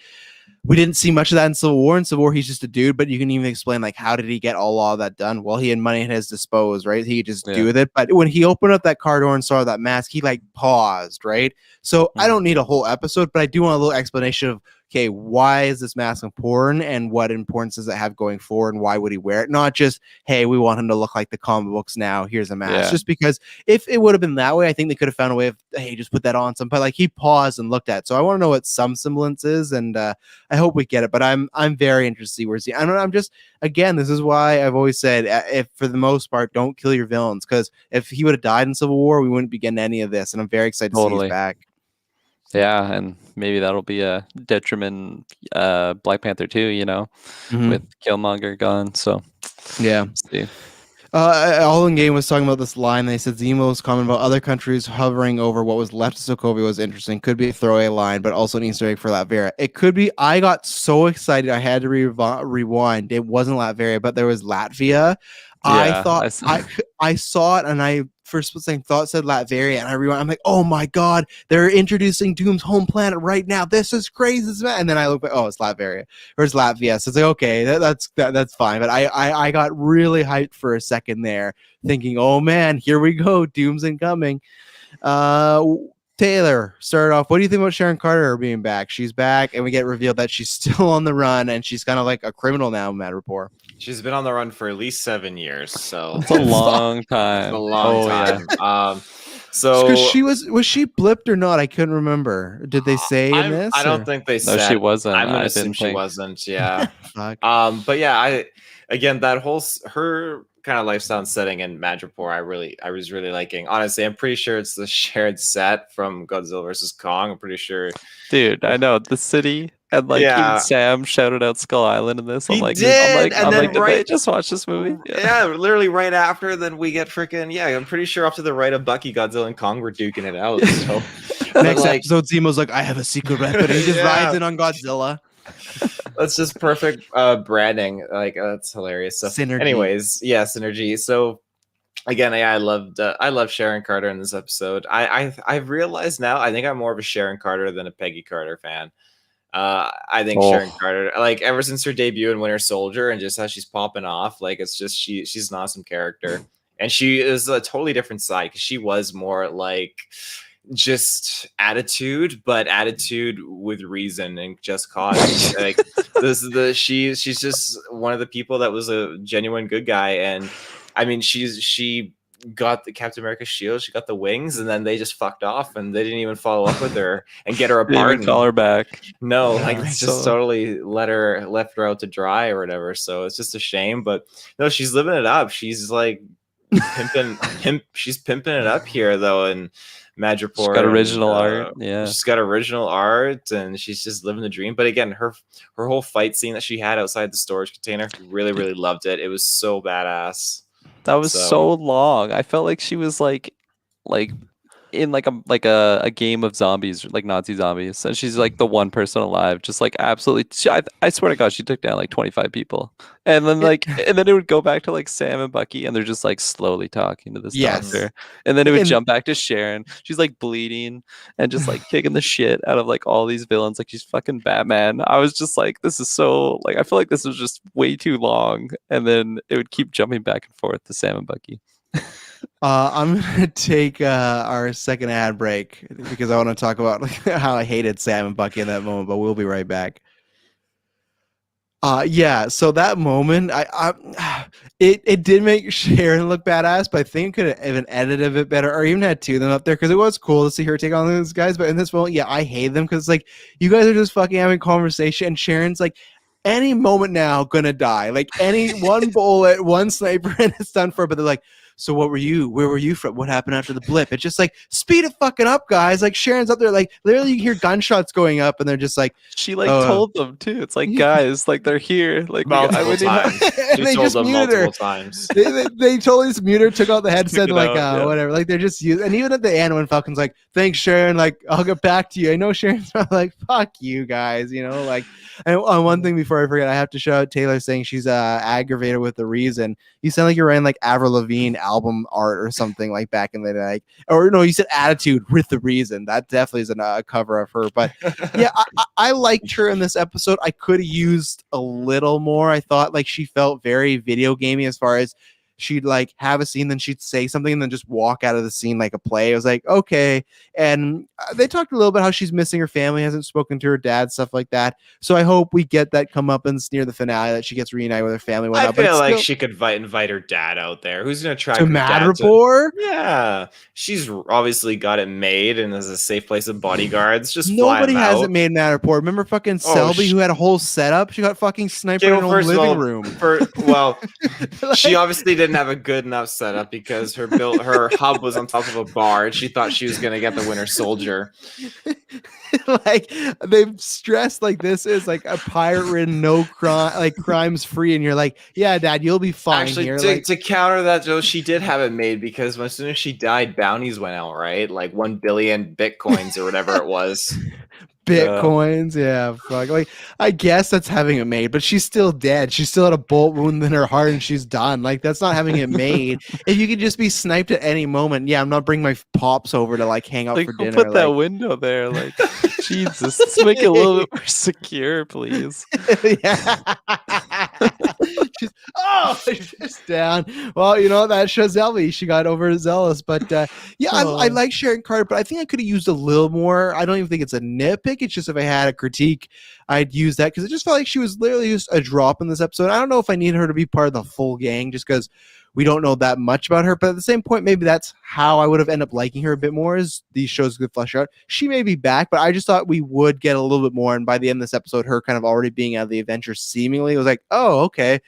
we didn't see much of that in Civil War. In Civil War, he's just a dude, but you can even explain, like, how did he get all of that done? Well, he had money at his disposal, right? He could just do with it. But when he opened up that car door and saw that mask, he, like, paused, right? So I don't need a whole episode, but I do want a little explanation of, okay, why is this mask important and what importance does it have going forward and why would he wear it? Not just, hey, we want him to look like the comic books now, here's a mask. Just because if it would have been that way, I think they could have found a way of, hey, just put that on some. But like he paused and looked at it. So I want to know what some semblance is, and I hope we get it. But I'm very interested to see where's I'm just, again, this is why I've always said, if for the most part, don't kill your villains, because if he would have died in Civil War, we wouldn't be getting any of this. And I'm very excited to see he's back. Yeah, and maybe that'll be a detriment Black Panther 2, you know, with Killmonger gone. So yeah. See. All in Game was talking about this line. They said Zemo's comment about other countries hovering over what was left of Sokovia was interesting. Could be a throwaway line, but also an Easter egg for Latveria. It could be. I got so excited I had to rewind. It wasn't Latveria, but there was Latvia. I thought I saw it, and I first thought said Latveria, and I rewind. I'm like, oh my god, they're introducing Doom's home planet right now. This is crazy, and then I look, oh, it's Latveria or it's Latvia. So it's like, okay, that's fine. But I got really hyped for a second there, thinking, oh man, here we go, Doom's incoming. Taylor, start off. What do you think about Sharon Carter being back? She's back, and we get revealed that she's still on the run, and she's kind of like a criminal now, Matt Rapport. She's been on the run for at least 7 years, so it's a long time. It's a long time. Yeah. So she was she blipped or not? I couldn't remember. Did they say in this? I don't think they said. No, she wasn't. I'm gonna assume she wasn't. Yeah. But yeah, that whole her kind of lifestyle and setting in Madripoor, I was really liking. Honestly, I'm pretty sure it's the shared set from Godzilla versus Kong. I'm pretty sure. Dude, I know the city. And like even Sam shouted out Skull Island in this. I'm like, did they just watch this movie? Yeah, literally right after. Then we get freaking I'm pretty sure off to the right of Bucky, Godzilla, and Kong were duking it out. So next episode, Zemo's like, I have a secret weapon. And he just rides in on Godzilla. That's just perfect branding. Like that's hilarious. So, synergy. Anyways, synergy. So. Again, I love Sharon Carter in this episode. I've realized now I think I'm more of a Sharon Carter than a Peggy Carter fan. I think Sharon Carter, like ever since her debut in Winter Soldier and just how she's popping off, like it's just she's an awesome character, and she is a totally different side because she was more like just attitude, but attitude with reason and just cause. Like she's just one of the people that was a genuine good guy, and I mean she got the Captain America's shield, she got the wings, and then they just fucked off and they didn't even follow up with her and get her apart and call her back. No, like they just totally left her out to dry or whatever. So it's just a shame, but no, she's living it up. She's like she's pimping it up here though, and Madripoor. She's got original art. Yeah, she's got original art, and she's just living the dream. But again, her whole fight scene that she had outside the storage container, really loved it. It was so badass. That was so long. I felt like she was like in like a game of zombies, like Nazi zombies, and she's like the one person alive, just like absolutely. I swear to God, she took down like 25 people, and then it would go back to like Sam and Bucky, and they're just like slowly talking to this Yes. doctor, and then it would And- jump back to Sharon. She's like bleeding and just like kicking the shit out of like all these villains, like she's fucking Batman. I was just like, this is so like I feel like this was just way too long, and then it would keep jumping back and forth to Sam and Bucky. I'm gonna take our second ad break because I want to talk about how I hated Sam and Bucky in that moment, but we'll be right back. Yeah, so that moment, it did make Sharon look badass, but I think could have even edited a bit better, or even had two of them up there because it was cool to see her take on those guys. But in this moment, yeah, I hate them because like you guys are just fucking having conversation, and Sharon's like, any moment now gonna die, like any one bullet, one sniper, and it's done for. But they're like, so what were you? Where were you from? What happened after the blip? It's just like speed it fucking up, guys. Like Sharon's up there, like literally you can hear gunshots going up, and they're just like. She like told them too. It's like, guys, like they're here. Like multiple times. They told just them muted her. multiple times. They totally just muted her, took out the headset, like whatever. Like they're just used. And even at the end when Falcon's like, "Thanks, Sharon. Like I'll get back to you." I know Sharon's like, "Fuck you guys," you know. Like, and on one thing before I forget, I have to shout out Taylor saying she's aggravated with the reason. You sound like you're writing like Avril Lavigne album art or something like back in the day. Like, or no, you said attitude with the reason. That definitely is a cover of her. But yeah, I liked her in this episode. I could have used a little more. I thought like she felt very video gamey as far as she'd like have a scene, then she'd say something and then just walk out of the scene like a play. I was like, okay. And they talked a little bit how she's missing her family, hasn't spoken to her dad, stuff like that. So I hope we get that comeuppance near the finale that she gets reunited with her family. I feel like she could invite her dad out there. Who's going to track to her dad Madripoor? Yeah, she's obviously got it made and is a safe place of bodyguards. Just nobody has out. it made Madripoor. Remember fucking Selby who had a whole setup? She got fucking sniped in her own living room. She obviously didn't have a good enough setup because her hub was on top of a bar and she thought she was going to get the Winter Soldier. Like they've stressed like this is like a pirate-ridden, no crime, like crimes free, and you're like, yeah, Dad, you'll be fine. Actually, here. to counter that, Joe, she did have it made because as soon as she died, bounties went out, right? Like 1 billion bitcoins or whatever it was. Bitcoins, yeah, fuck. Like I guess that's having it made, but she's still dead. She still had a bullet wound in her heart, and she's done. Like that's not having it made. If you could just be sniped at any moment, yeah, I'm not bringing my pops over to like hang out for dinner. Put that window there, like Jesus, let's make it a little bit more secure, please. Yeah. She's down. Well, you know that shows Elvie. She got overzealous, but yeah, I like Sharon Carter, but I think I could have used a little more. I don't even think it's a nitpick. It's just if I had a critique, I'd use that because it just felt like she was literally just a drop in this episode. I don't know if I need her to be part of the full gang just because we don't know that much about her. But at the same point, maybe that's how I would have ended up liking her a bit more as these shows could flesh out. She may be back, but I just thought we would get a little bit more. And by the end of this episode, her kind of already being out of the adventure seemingly, it was like, oh, okay.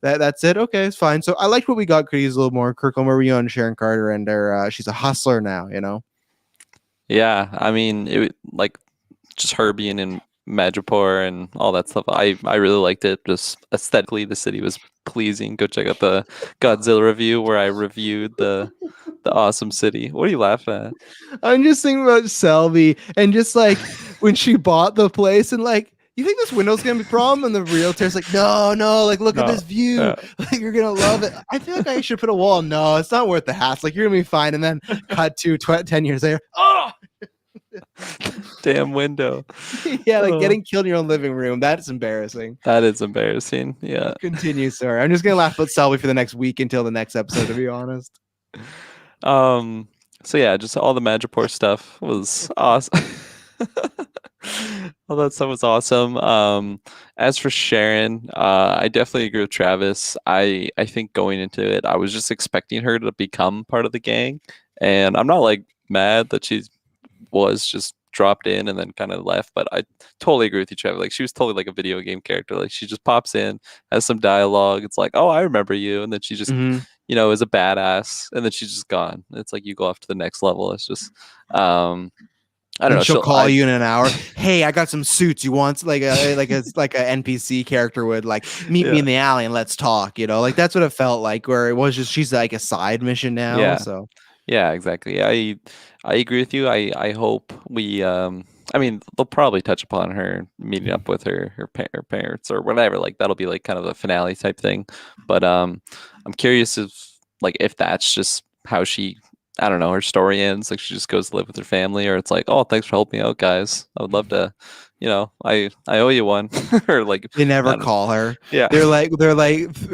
That's it. Okay, it's fine. So I liked what we got. Could use a little more. Kirklin, where were you on Sharon Carter? And she's a hustler now, you know? Yeah, I mean, it like just her being in Madripoor and all that stuff. I really liked it. Just aesthetically, the city was pleasing. Go check out the Godzilla review where I reviewed the awesome city. What are you laughing at? I'm just thinking about Selby and just like when she bought the place and like, you think this window's gonna be a problem? And the realtor's like, no, like look at this view. Yeah. Like you're gonna love it. I feel like I should put a wall. No, it's not worth the hassle. Like you're gonna be fine. And then cut to 10 years later. Oh, damn window. Yeah, like getting killed in your own living room. That's embarrassing. That is embarrassing. Yeah. Continue, sorry. I'm just gonna laugh about Selby for the next week until the next episode, to be honest. So yeah, just all the Madripoor stuff was awesome. All that stuff was awesome. As for Sharon, I definitely agree with Travis. I think going into it, I was just expecting her to become part of the gang, and I'm not like mad that she was just dropped in and then kind of left, but I totally agree with you, Travis. Like she was totally like a video game character. Like she just pops in, has some dialogue. It's like, oh, I remember you, and then she just is a badass, and then she's just gone. It's like you go off to the next level. It's just I don't know. She'll call you in an hour. Hey, I got some suits. You want like a NPC character would like meet me in the alley and let's talk. You know, like that's what it felt like. Where it was just she's like a side mission now. Yeah. So Yeah, exactly. I agree with you. I hope we I mean, they'll probably touch upon her meeting up with her parents or whatever. Like that'll be like kind of a finale type thing. But I'm curious if that's just how she, I don't know, her story ends. Like she just goes to live with her family, or it's like, oh, thanks for helping me out, guys. I would love to, I owe you one, or like They I never don't know. call her. Yeah. They're like,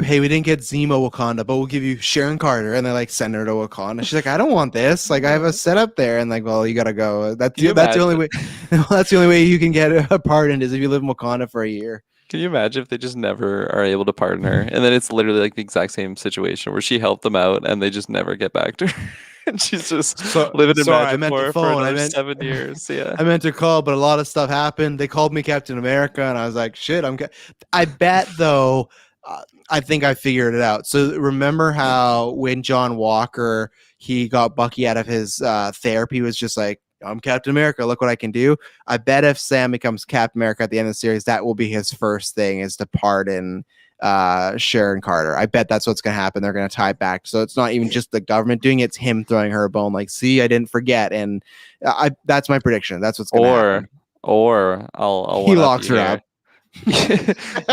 hey, we didn't get Zemo Wakanda, but we'll give you Sharon Carter, and they like send her to Wakanda. She's like, I don't want this. Like, I have a setup there, and like, well, you gotta go. That's Can you the only imagine? way. That's the only way you can get a pardon is if you live in Wakanda for a year. Can you imagine if they just never are able to pardon her? And then it's literally like the exact same situation where she helped them out and they just never get back to her. And she's just living in Sorry, I meant to Mandalore for phone. another 7 years. Yeah. I meant to call, but a lot of stuff happened. They called me Captain America, and I was like, shit. I bet though. I think I figured it out. So remember how when John Walker he got Bucky out of his therapy, was just like, I'm Captain America. Look what I can do. I bet if Sam becomes Captain America at the end of the series, that will be his first thing is to pardon Sharon Carter. I bet that's what's going to happen. They're going to tie it back. So it's not even just the government doing it. It's him throwing her a bone. Like, see, I didn't forget. And that's my prediction. That's what's going to happen. Or I'll He locks her up. He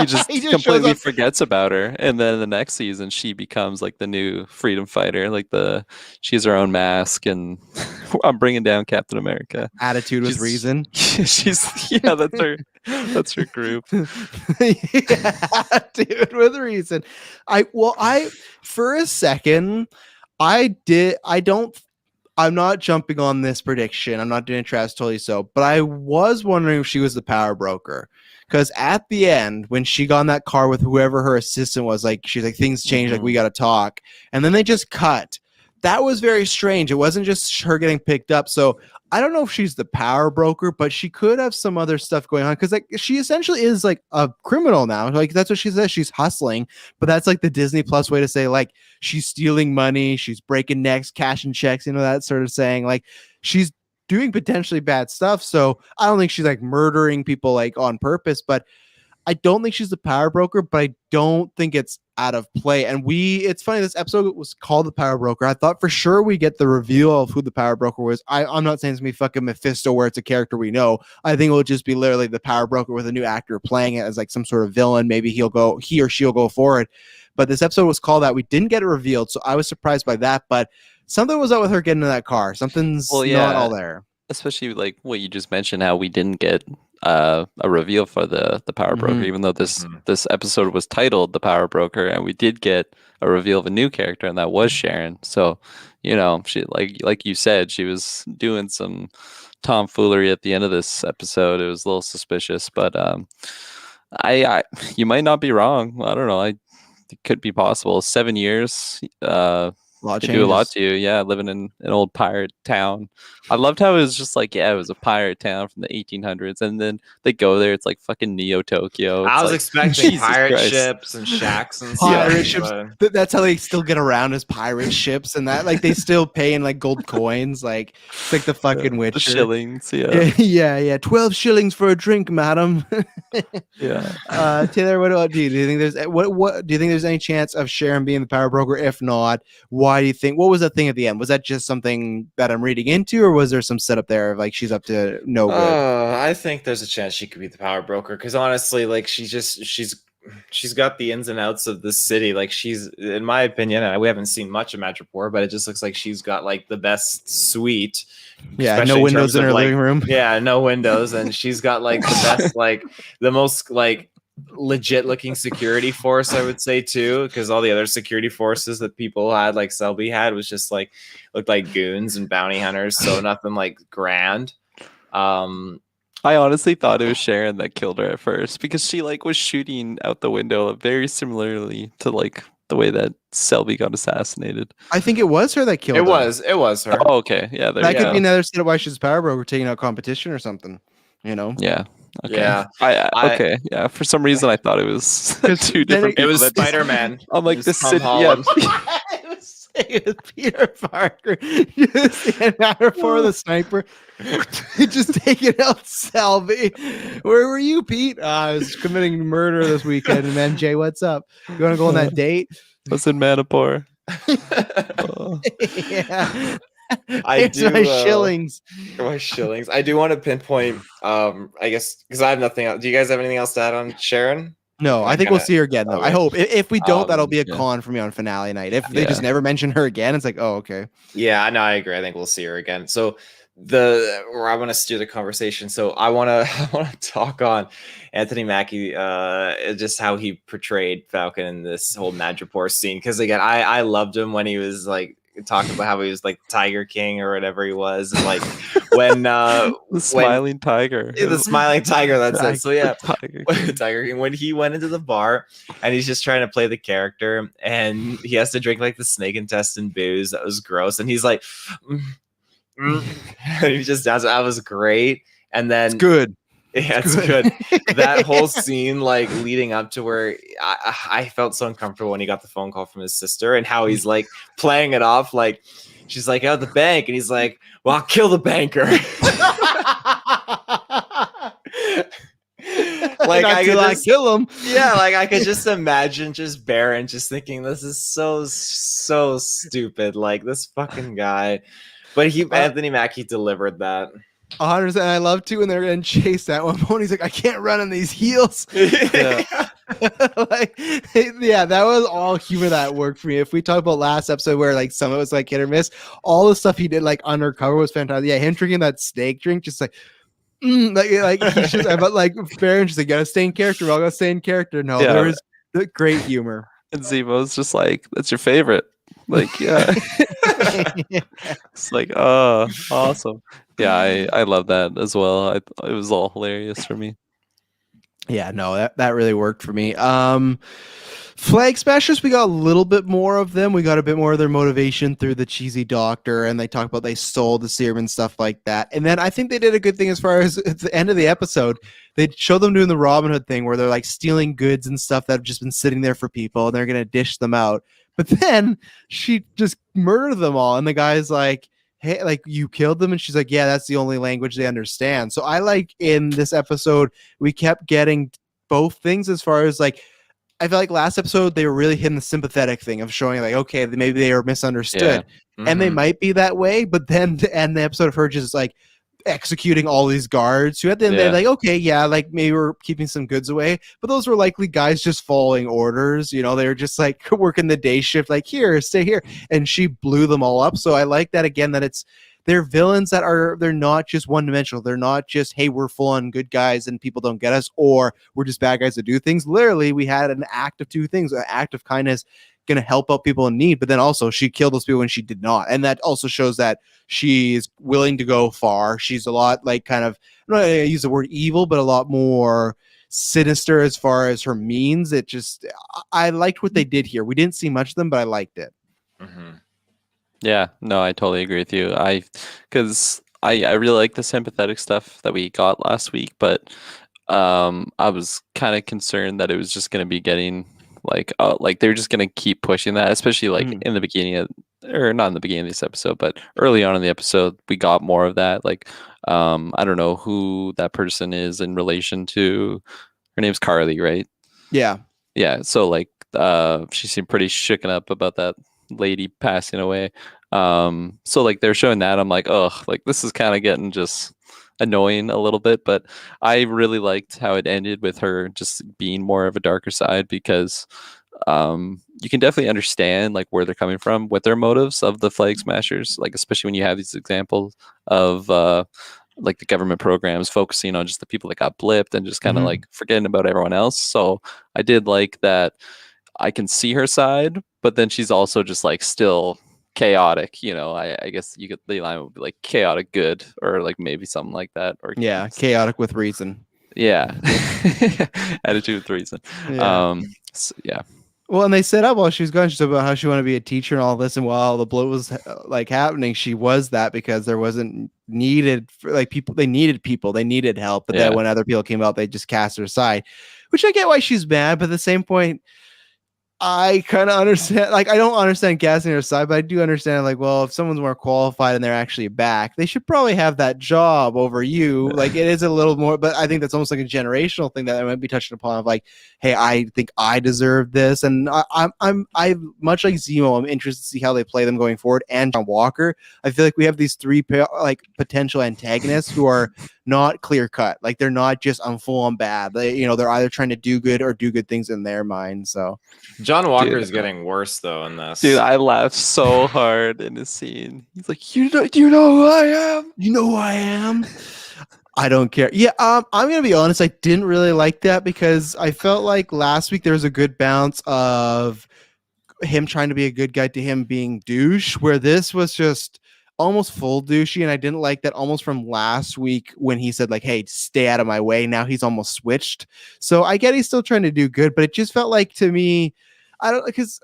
just shows completely up. forgets about her, and then the next season she becomes like the new freedom fighter. Like she has her own mask, and I'm bringing down Captain America. Attitude with reason. That's her group. Attitude with reason. For a second, I'm not jumping on this prediction. I'm not doing trash totally so, but I was wondering if she was the power broker. Because at the end, when she got in that car with whoever her assistant was, like she's like, things changed, like we got to talk, and then they just cut. That was very strange. It wasn't just her getting picked up. So I don't know if she's the power broker, but she could have some other stuff going on because like she essentially is like a criminal now. Like that's what she says. She's hustling, but that's like the Disney Plus way to say like she's stealing money, she's breaking necks, cashing checks, that sort of saying. Like she's doing potentially bad stuff. So I don't think she's like murdering people like on purpose, but I don't think she's the power broker, but I don't think it's out of play. And it's funny, this episode was called The Power Broker. I thought for sure we get the reveal of who the power broker was. I'm not saying it's gonna be fucking Mephisto where it's a character we know. I think it'll just be literally the power broker with a new actor playing it as like some sort of villain. Maybe he or she'll go forward. But this episode was called that. We didn't get it revealed, so I was surprised by that. But something was up with her getting in that car. Something's not all there. Especially like what you just mentioned, how we didn't get a reveal for the power broker, even though this episode was titled The Power Broker, and we did get a reveal of a new character, and that was Sharon. So, she like you said, she was doing some tomfoolery at the end of this episode. It was a little suspicious, but I you might not be wrong. I don't know. It could be possible. 7 years. Do a lot to you. Yeah, living in an old pirate town. I loved how it was just like, it was a pirate town from the 1800s, and then they go there. It's like fucking Neo Tokyo. I was expecting pirate ships and shacks and stuff. Pirate ships. That's how they still get around as pirate ships, and that like they still pay in like gold coins. Like it's like the fucking Witcher. The shillings. Yeah. 12 shillings for a drink, madam. Yeah. Taylor, what do you think? Do you think there's any chance of Sharon being the power broker? If not, why do you think? What was the thing at the end? Was that just something that I'm reading into, or was there some setup there of like she's up to no good? I think there's a chance she could be the power broker because honestly, like she's got the ins and outs of this city. Like she's, in my opinion, and we haven't seen much of Madripoor, but it just looks like she's got like the best suite. Yeah, no windows in her living room. Yeah, no windows, and she's got like the best, like the most like legit looking security force, I would say too, because all the other security forces that people had, like Selby had, was just like looked like goons and bounty hunters, so nothing like grand. I honestly thought it was Sharon that killed her at first because she like was shooting out the window very similarly to like the way that Selby got assassinated. I think it was her that killed her. It was her. Oh, okay. Yeah, that could be another setup why she's power broker, taking out competition or something. Yeah. Okay. Yeah. Okay. Yeah. For some reason, I thought it was two different. It was Spider-Man. I'm like the city. Yeah. It was Peter Parker. Just in matter for the sniper. Just taking out Selby. Where were you, Pete? I was committing murder this weekend. And then Jay, what's up? You want to go on that date? I was in Madripoor. Yeah. Here's my shillings. My shillings. I do want to pinpoint. I guess because I have nothing else. Do you guys have anything else to add on Sharon? No, I think we'll see her again though. I hope. If we don't, that'll be a yeah. con for me on finale night. If they just never mention her again, it's like, oh, okay. Yeah, no, I agree. I think we'll see her again. So where I want to steer the conversation. So I want to talk on Anthony Mackie, just how he portrayed Falcon in this whole Madripoor scene. Because again, I loved him when he was like talking about how he was like Tiger King or whatever he was, and like when the smiling tiger, the smiling tiger. That's it. So yeah, Tiger King. When he went into the bar and he's just trying to play the character, and he has to drink like the snake intestine booze that was gross, and he's like. And he just does it. That was great. And then it's good. Yeah, it's good. That whole scene, like leading up to where I felt so uncomfortable when he got the phone call from his sister and how he's like playing it off like she's like out the bank and he's like, well, I'll kill the banker. Like I could kill him. Yeah, like I could just imagine just Baron just thinking this is so stupid. Like this fucking guy. But Anthony Mackie delivered that. 100%. I love to when they're getting chased at one point. He's like, I can't run on these heels. Yeah. Like, yeah, that was all humor that worked for me. If we talk about last episode where like some of it was like hit or miss, all the stuff he did like undercover was fantastic. Yeah, him drinking that steak drink, just like, like he's just, but like Baron just like, gotta stay in character. We're all gonna stay in character. No, there was great humor. And Zemo's just like, that's your favorite. Like, yeah. It's like, oh, awesome. Yeah, I love that as well. It was all hilarious for me. Yeah, no, that really worked for me. Flag Smashers, we got a little bit more of them. We got a bit more of their motivation through the cheesy doctor, and they talk about they stole the serum and stuff like that. And then I think they did a good thing as far as at the end of the episode, they show them doing the Robin Hood thing where they're like stealing goods and stuff that have just been sitting there for people, and they're going to dish them out. But then she just murdered them all, and the guy's like, hey, like, you killed them? And she's like, yeah, that's the only language they understand. So I like in this episode, we kept getting both things as far as like, I feel like last episode, they were really hitting the sympathetic thing of showing like, okay, maybe they are misunderstood. Yeah. And they might be that way, but then to end the episode of her just like executing all these guards who at the end they're like, okay, yeah, like maybe we're keeping some goods away, but those were likely guys just following orders, you know, they were just like working the day shift, like here, stay here, and she blew them all up. So I like that again, that they're villains that they're not just one-dimensional. They're not just, hey, we're full-on good guys and people don't get us, or we're just bad guys that do things. Literally, we had an act of two things, an act of kindness going to help out people in need, but then also she killed those people when she did not. And that also shows that she's willing to go far. She's a lot like kind of, I'm not going to use the word evil, but a lot more sinister as far as her means. It just, I liked what they did here. We didn't see much of them, but I liked it. Mm-hmm. Yeah, no, I totally agree with you. Because I really like the sympathetic stuff that we got last week, but I was kind of concerned that it was just going to be getting like they're just going to keep pushing that, especially like in the beginning of, or not in the beginning of this episode, but early on in the episode, we got more of that. Like, I don't know who that person is in relation to, her name's Carly, right? Yeah. Yeah. So like, she seemed pretty shooken up about that lady passing away. So like they're showing that, I'm like, oh, like this is kind of getting just annoying a little bit, but I really liked how it ended with her just being more of a darker side, because you can definitely understand like where they're coming from with their motives of the Flag Smashers, like especially when you have these examples of like the government programs focusing on just the people that got blipped and just kind of like forgetting about everyone else. So I did like that. I can see her side, but then she's also just like still chaotic, you know. I guess you could, the line would be like chaotic good, or like maybe something like that, or yeah, chaotic with reason. Yeah. Attitude with reason. Yeah. So, yeah. Well, and they set up while she was gone, she's about how she wanted to be a teacher and all this, and while the blow was like happening, she was that because there wasn't needed for like people, they needed help, but then when other people came out, they just cast her aside, which I get why she's mad, but at the same point, I kind of understand. Like, I don't understand Castanier's side, but I do understand. Like, well, if someone's more qualified and they're actually back, they should probably have that job over you. Like, it is a little more, but I think that's almost like a generational thing that I might be touching upon. Of like, hey, I think I deserve this, and I much like Zemo. I'm interested to see how they play them going forward. And John Walker, I feel like we have these three like potential antagonists who are not clear cut. Like, they're not just I'm full on bad. They're either trying to do good or do good things in their mind. So. John Walker is getting worse though in this. Dude, I laughed so hard in this scene. He's like, do you know who I am? You know who I am? I don't care. Yeah, I'm gonna be honest. I didn't really like that because I felt like last week there was a good bounce of him trying to be a good guy to him being douche, where this was just almost full douchey, and I didn't like that almost from last week when he said like, hey, stay out of my way. Now he's almost switched. So I get he's still trying to do good, but it just felt like to me, I don't, because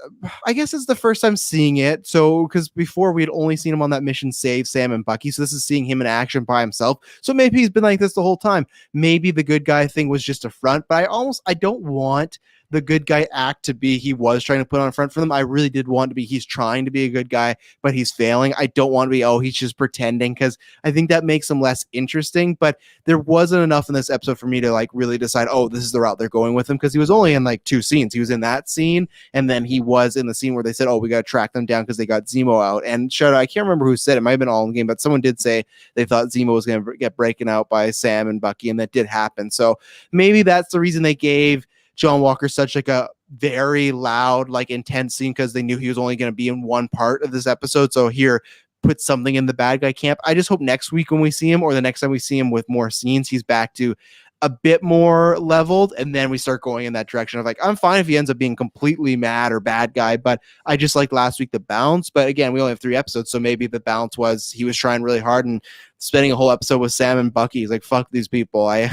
I guess it's the first time seeing it. So, because before we had only seen him on that mission save Sam and Bucky. So this is seeing him in action by himself. So maybe he's been like this the whole time. Maybe the good guy thing was just a front, but I don't want the good guy act to be he was trying to put on a front for them. I really did want to be he's trying to be a good guy, but he's failing. I don't want to be, he's just pretending, because I think that makes him less interesting. But there wasn't enough in this episode for me to like really decide, this is the route they're going with him, because he was only in like 2 scenes. He was in that scene, and then he was in the scene where they said, we got to track them down because they got Zemo out. And shout out, I can't remember who said it, might have been all in the game, but someone did say they thought Zemo was going to get breaking out by Sam and Bucky, and that did happen. So maybe that's the reason they gave John Walker such like a very loud, like intense scene, because they knew he was only going to be in one part of this episode. So here, put something in the bad guy camp. I just hope next week when we see him, or the next time we see him with more scenes, he's back to a bit more leveled, and then we start going in that direction of like, I'm fine if he ends up being completely mad or bad guy, but I just like last week the bounce. But again, we only have 3 episodes, so maybe the bounce was he was trying really hard and spending a whole episode with Sam and Bucky. He's like, fuck these people. I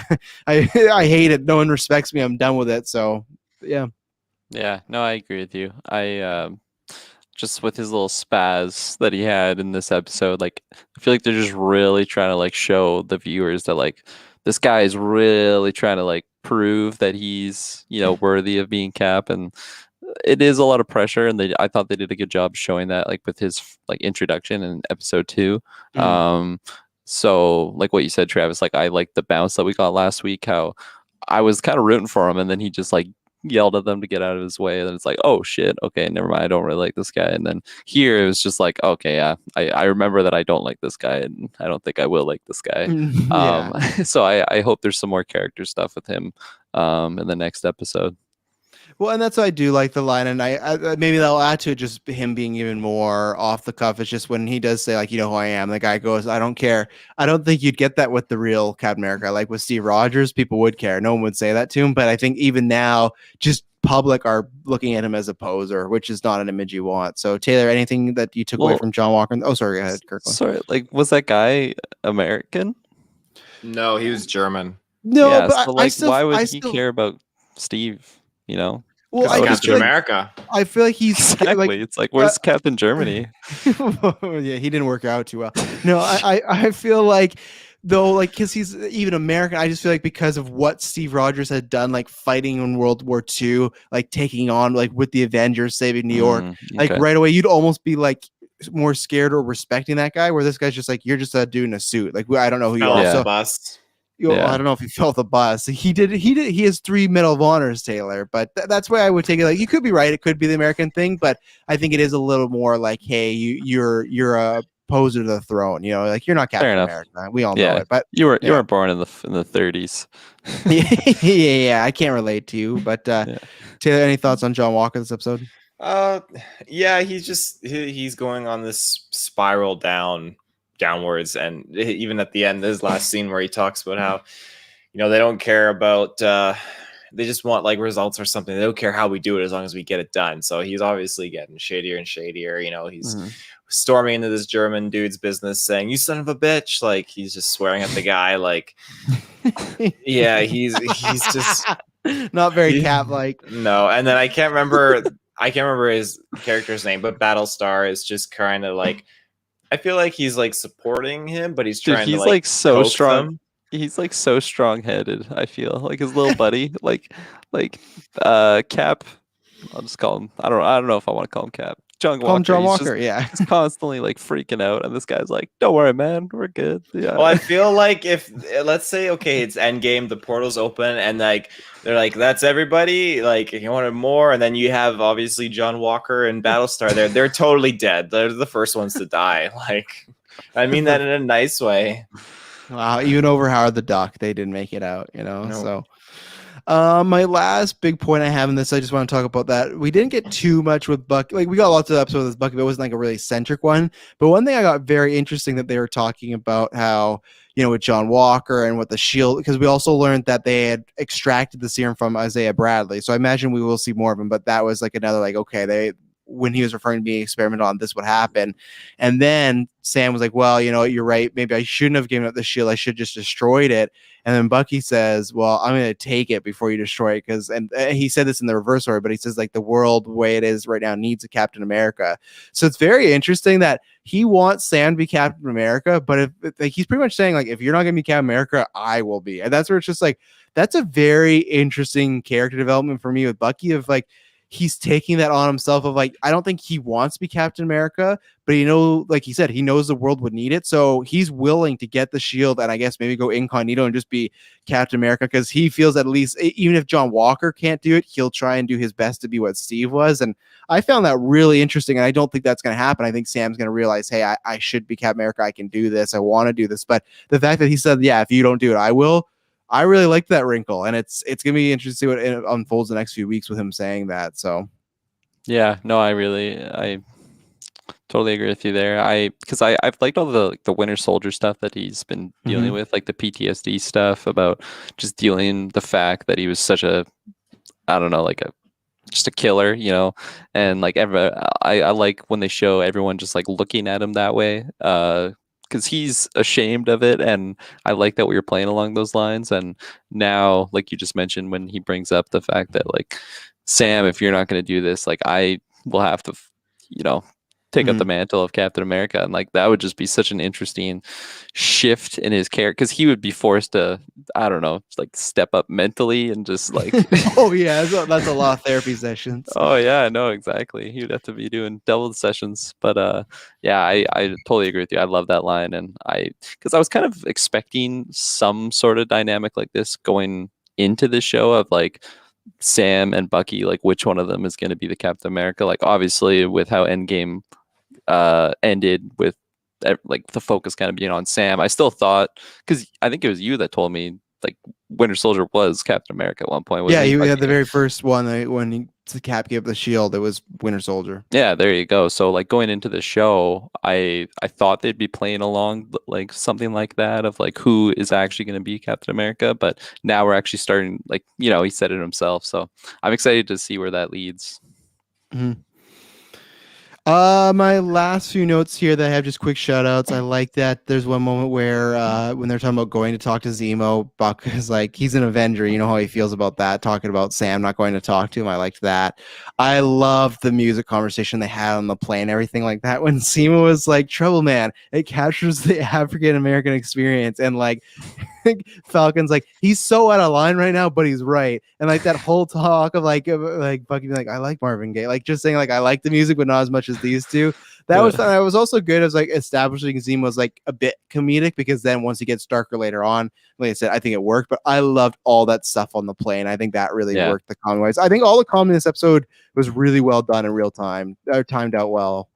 hate it. No one respects me. I'm done with it. So yeah. Yeah, no, I agree with you. I just with his little spaz that he had in this episode, like I feel like they're just really trying to like show the viewers that like this guy is really trying to like prove that he's, worthy of being Cap, and it is a lot of pressure, and I thought they did a good job showing that like with his like introduction in episode 2. So like what you said, Travis, like I like the bounce that we got last week, how I was kind of rooting for him, and then he just like yelled at them to get out of his way, and it's like, oh shit, okay, never mind, I don't really like this guy. And then here it was just like, okay, yeah, I remember that I don't like this guy, and I don't think I will like this guy. So I hope there's some more character stuff with him in the next episode. Well, and that's why I do like the line, and I maybe that'll add to it, just him being even more off the cuff. It's just when he does say like, you know who I am, the guy goes, I don't care. I don't think you'd get that with the real Captain America. Like with Steve Rogers, people would care. No one would say that to him. But I think even now, just public are looking at him as a poser, which is not an image you want. So Taylor, anything that you took away from John Walker? Oh, sorry, go ahead, Kirklin. Sorry, like was that guy American? No, he was German. No, yeah, but so, like, why would he care about Steve? Well, I just Captain America. I feel like he's exactly. Like, it's like, where's Captain Germany? Yeah, he didn't work out too well. No, I feel like though, like because he's even American, I just feel like because of what Steve Rogers had done, like fighting in World War II, like taking on like with the Avengers, saving New York, like right away, you'd almost be like more scared or respecting that guy. Where this guy's just like, you're just a dude in a suit. Like I don't know who you are. So, bust. I don't know if he felt the bus. He has 3 Medal of Honors, Taylor, but that's why I would take it. Like you could be right, it could be the American thing, but I think it is a little more like, hey, you're a poser to the throne. Like you're not Captain America. We all know it, but you weren't born in the 30s. yeah, I can't relate to you. But Taylor, any thoughts on John Walker this episode? Yeah, he's going on this spiral downwards, and even at the end, this last scene where he talks about how they don't care about they just want like results or something. They don't care how we do it as long as we get it done. So he's obviously getting shadier and shadier. He's storming into this German dude's business saying, you son of a bitch. Like he's just swearing at the guy. Like yeah, he's just not very Cap like. No, and then I can't remember his character's name, but Battlestar is just kind of like, I feel like he's like supporting him, but he's trying to like so strong. Them. He's like so strong-headed. I feel like his little buddy, like Cap. I'll just call him. I don't know if I want to call him Cap. John Call him Walker. John He's Walker. Yeah. just constantly like freaking out, and this guy's like, "Don't worry, man, we're good." Yeah. Well, I feel like if let's say okay, it's Endgame, the portal's open, and like they're like, "That's everybody." Like, if you wanted more, and then you have obviously John Walker and Battlestar. They're totally dead. They're the first ones to die. Like, I mean that in a nice way. Wow. Even over Howard the Duck, they didn't make it out. No. So. My last big point I have in this, I just want to talk about that. We didn't get too much with Bucky. Like, we got lots of episodes with Bucky, but it wasn't like a really centric one. But one thing I got very interesting that they were talking about how, with John Walker and what the shield, because we also learned that they had extracted the serum from Isaiah Bradley. So I imagine we will see more of him, but that was like another, like, okay, when he was referring to being experimental on this would happen. And then Sam was like, well, you're right. Maybe I shouldn't have given up the shield. I should just destroyed it. And then Bucky says, well, I'm going to take it before you destroy it. And he said this in the reverse order, but he says like the world the way it is right now needs a Captain America. So it's very interesting that he wants Sam to be Captain America, but if like, he's pretty much saying like, if you're not going to be Captain America, I will be. And that's where it's just like, that's a very interesting character development for me with Bucky of like, he's taking that on himself of like, I don't think he wants to be Captain America, but like he said, he knows the world would need it. So he's willing to get the shield and I guess maybe go incognito and just be Captain America because he feels at least, even if John Walker can't do it, he'll try and do his best to be what Steve was. And I found that really interesting. And I don't think that's going to happen. I think Sam's going to realize, hey, I should be Captain America. I can do this. I want to do this. But the fact that he said, yeah, if you don't do it, I will. I really like that wrinkle, and it's going to be interesting to see what unfolds the next few weeks with him saying that. So, yeah, no, I totally agree with you there. Because I've liked all the Winter Soldier stuff that he's been dealing with, like the PTSD stuff about just dealing the fact that he was such a, I don't know, like just a killer, and like I like when they show everyone just like looking at him that way. Because he's ashamed of it, and I like that we were playing along those lines. And now, like you just mentioned, when he brings up the fact that like, Sam, if you're not going to do this, like I will have to, take up the mantle of Captain America, and like that would just be such an interesting shift in his character because he would be forced to, I don't know, like step up mentally and just like, oh yeah, that's a lot of therapy sessions. Oh yeah, no, exactly. He would have to be doing double the sessions, but yeah, I totally agree with you. I love that line, and because I was kind of expecting some sort of dynamic like this going into the show of like Sam and Bucky, like which one of them is going to be the Captain America. Like obviously with how Endgame ended with like the focus kind of being on Sam, I still thought, because I think it was you that told me like Winter Soldier was Captain America at one point. Yeah, he had the very first one when the Cap gave the shield. It was Winter Soldier. Yeah, there you go. So like going into the show, I thought they'd be playing along like something like that of like who is actually going to be Captain America, but now we're actually starting like he said it himself. So I'm excited to see where that leads. Mm-hmm. My last few notes here that I have just quick shout outs. I like that there's one moment where when they're talking about going to talk to Zemo, Buck is like, he's an Avenger. You know how he feels about that, talking about Sam not going to talk to him. I liked that. I loved the music conversation they had on the plane, everything like that. When Zemo was like, Trouble Man, it captures the African American experience. And like, Falcon's like, he's so out of line right now, but he's right. And like that whole talk of like Bucky being like, I like Marvin Gaye, like just saying like I like the music, but not as much as these two. That was fun. I was also good as like establishing Zemo as like a bit comedic, because then once he gets darker later on, like I said, I think it worked. But I loved all that stuff on the plane. I think that really worked the comedy wise. I think all the comedy in this episode was really well done in real time, or timed out well.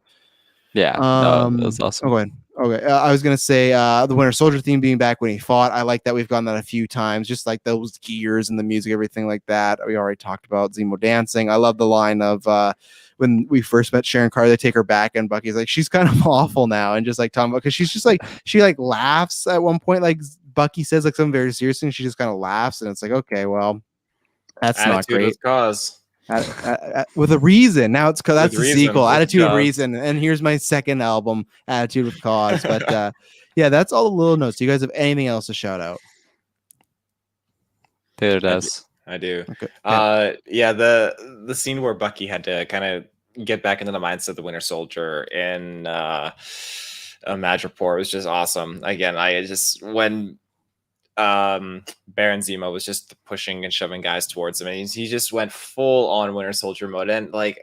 Yeah, no, that was awesome. Oh, go ahead. Okay, I was gonna say the Winter Soldier theme being back when he fought. I like that we've gone that a few times, just like those gears and the music, everything like that. We already talked about Zemo dancing. I love the line of when we first met Sharon Carter, they take her back, and Bucky's like, she's kind of awful now, and just like talking about, because she's just like, she like laughs at one point, like Bucky says like something very serious, and she just kind of laughs, and it's like, okay, well, that's Attitude not great. with cause. With a reason. Now it's because that's the sequel, Attitude with of Reason, and here's my second album, Attitude with Cause. But yeah, that's all the little notes. Do you guys have anything else to shout out? Taylor does. I do. Okay. Yeah, the scene where Bucky had to kind of get back into the mindset of the Winter Soldier in Madripoor was just awesome. Again, when Baron Zemo was just pushing and shoving guys towards him, and he just went full on Winter Soldier mode. And like,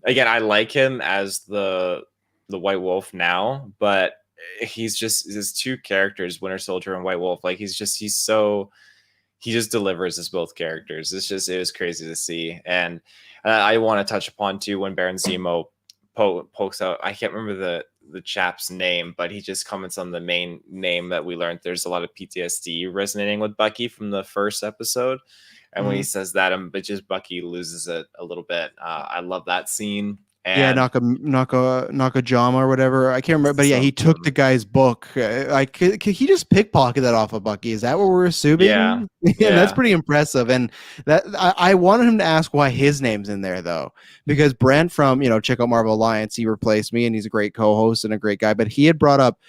again, I like him as the White Wolf now, but he's just his two characters, Winter Soldier and White Wolf. Like, he just delivers as both characters. It was crazy to see. And I want to touch upon too when Baron Zemo pokes out. I can't remember the chap's name, but he just comments on the main name that we learned. There's a lot of PTSD resonating with Bucky from the first episode. And when he says that, but just Bucky loses it a little bit. I love that scene. And Nakajama or whatever. I can't remember, but yeah, he took the guy's book. Could he just pickpocket that off of Bucky? Is that what we're assuming? Yeah. That's pretty impressive. And that I wanted him to ask why his name's in there though, because Brent from Check Out Marvel Alliance, he replaced me, and he's a great co-host and a great guy. But he had brought up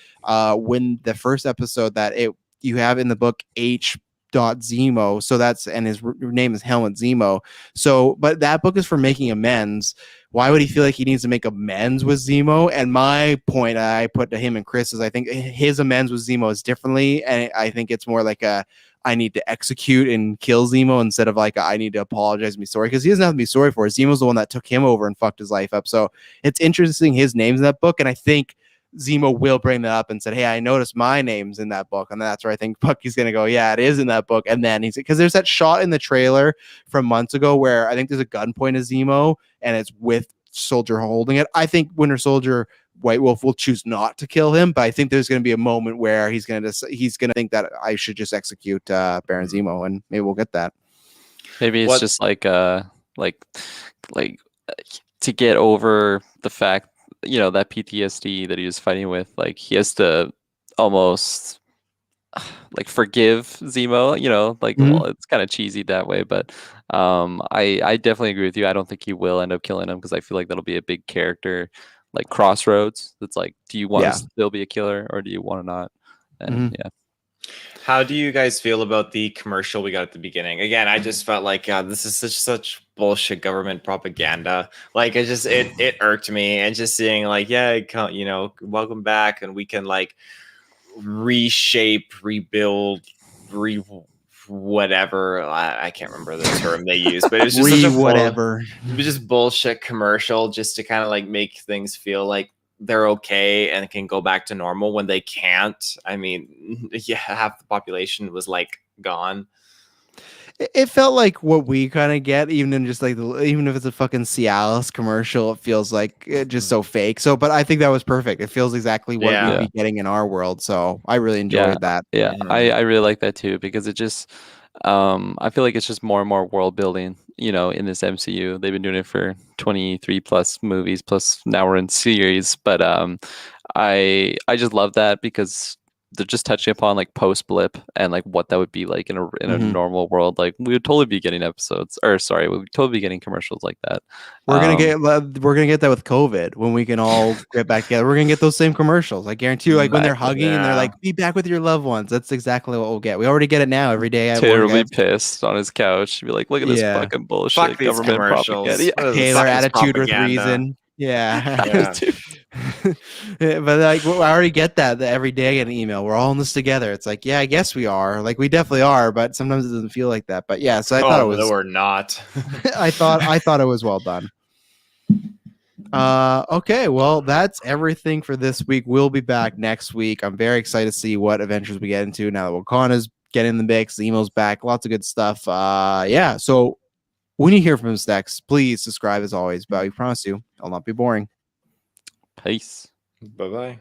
when the first episode that you have in the book H.Zemo, so and his name is Helmut Zemo. So, but that book is for making amends. Why would he feel like he needs to make amends with Zemo? And my point I put to him and Chris is I think his amends with Zemo is differently, and I think it's more like I need to execute and kill Zemo instead of like I need to apologize and be sorry, because he doesn't have to be sorry for it. Zemo's the one that took him over and fucked his life up. So it's interesting his name's in that book, and I think Zemo will bring that up and said, hey, I noticed my name's in that book. And that's where I think Bucky's going to go, yeah, it is in that book. And then because there's that shot in the trailer from months ago where I think there's a gunpoint of Zemo and it's with Soldier holding it. I think Winter Soldier, White Wolf will choose not to kill him, but I think there's going to be a moment where he's going to think that I should just execute Baron Zemo, and maybe we'll get that. Maybe it's just like to get over the fact, that PTSD that he was fighting with, like he has to almost like forgive Zemo, well, it's kind of cheesy that way, but I definitely agree with you. I don't think he will end up killing him, because I feel like that'll be a big character like crossroads. It's like, do you want to still be a killer, or do you want to not? And How do you guys feel about the commercial we got at the beginning? Again, I just felt like this is such bullshit government propaganda. Like it irked me, and just seeing like, welcome back, and we can like reshape, rebuild, whatever. I can't remember the term they used, but it was just such a it was just bullshit commercial, just to kind of like make things feel like they're okay and can go back to normal when they can't. I mean, half the population was like gone. It felt like what we kind of get, even in just like even if it's a fucking Cialis commercial, it feels like just so fake. So, but I think that was perfect. It feels exactly what we'd be getting in our world. So I really enjoyed that. Yeah, I really like that too, because it just I feel like it's just more and more world building, in this MCU. They've been doing it for 23 plus movies, plus now we're in series. But I just love that, because they're just touching upon like post blip and like what that would be like in a normal world. Like we would totally be getting we would totally be getting commercials like that. We're gonna get that with COVID, when we can all get back together. We're gonna get those same commercials. I guarantee you, like when they're hugging and they're like, be back with your loved ones. That's exactly what we'll get. We already get it now every day. Taylor will be pissed on his couch. Be like, look at this fucking bullshit. Fuck these government propaganda. Taylor attitude with reason. Yeah. But like I already get that every day I get an email. We're all in this together. It's like, yeah, I guess we are. Like we definitely are, but sometimes it doesn't feel like that. But yeah, so I thought it was. No, we're not. I thought it was well done. Okay, well, that's everything for this week. We'll be back next week. I'm very excited to see what adventures we get into now that Wakana's getting in the mix. Zemo's back. Lots of good stuff. Yeah. So when you hear from us next, please subscribe as always. But we promise you, I'll not be boring. Peace. Bye-bye.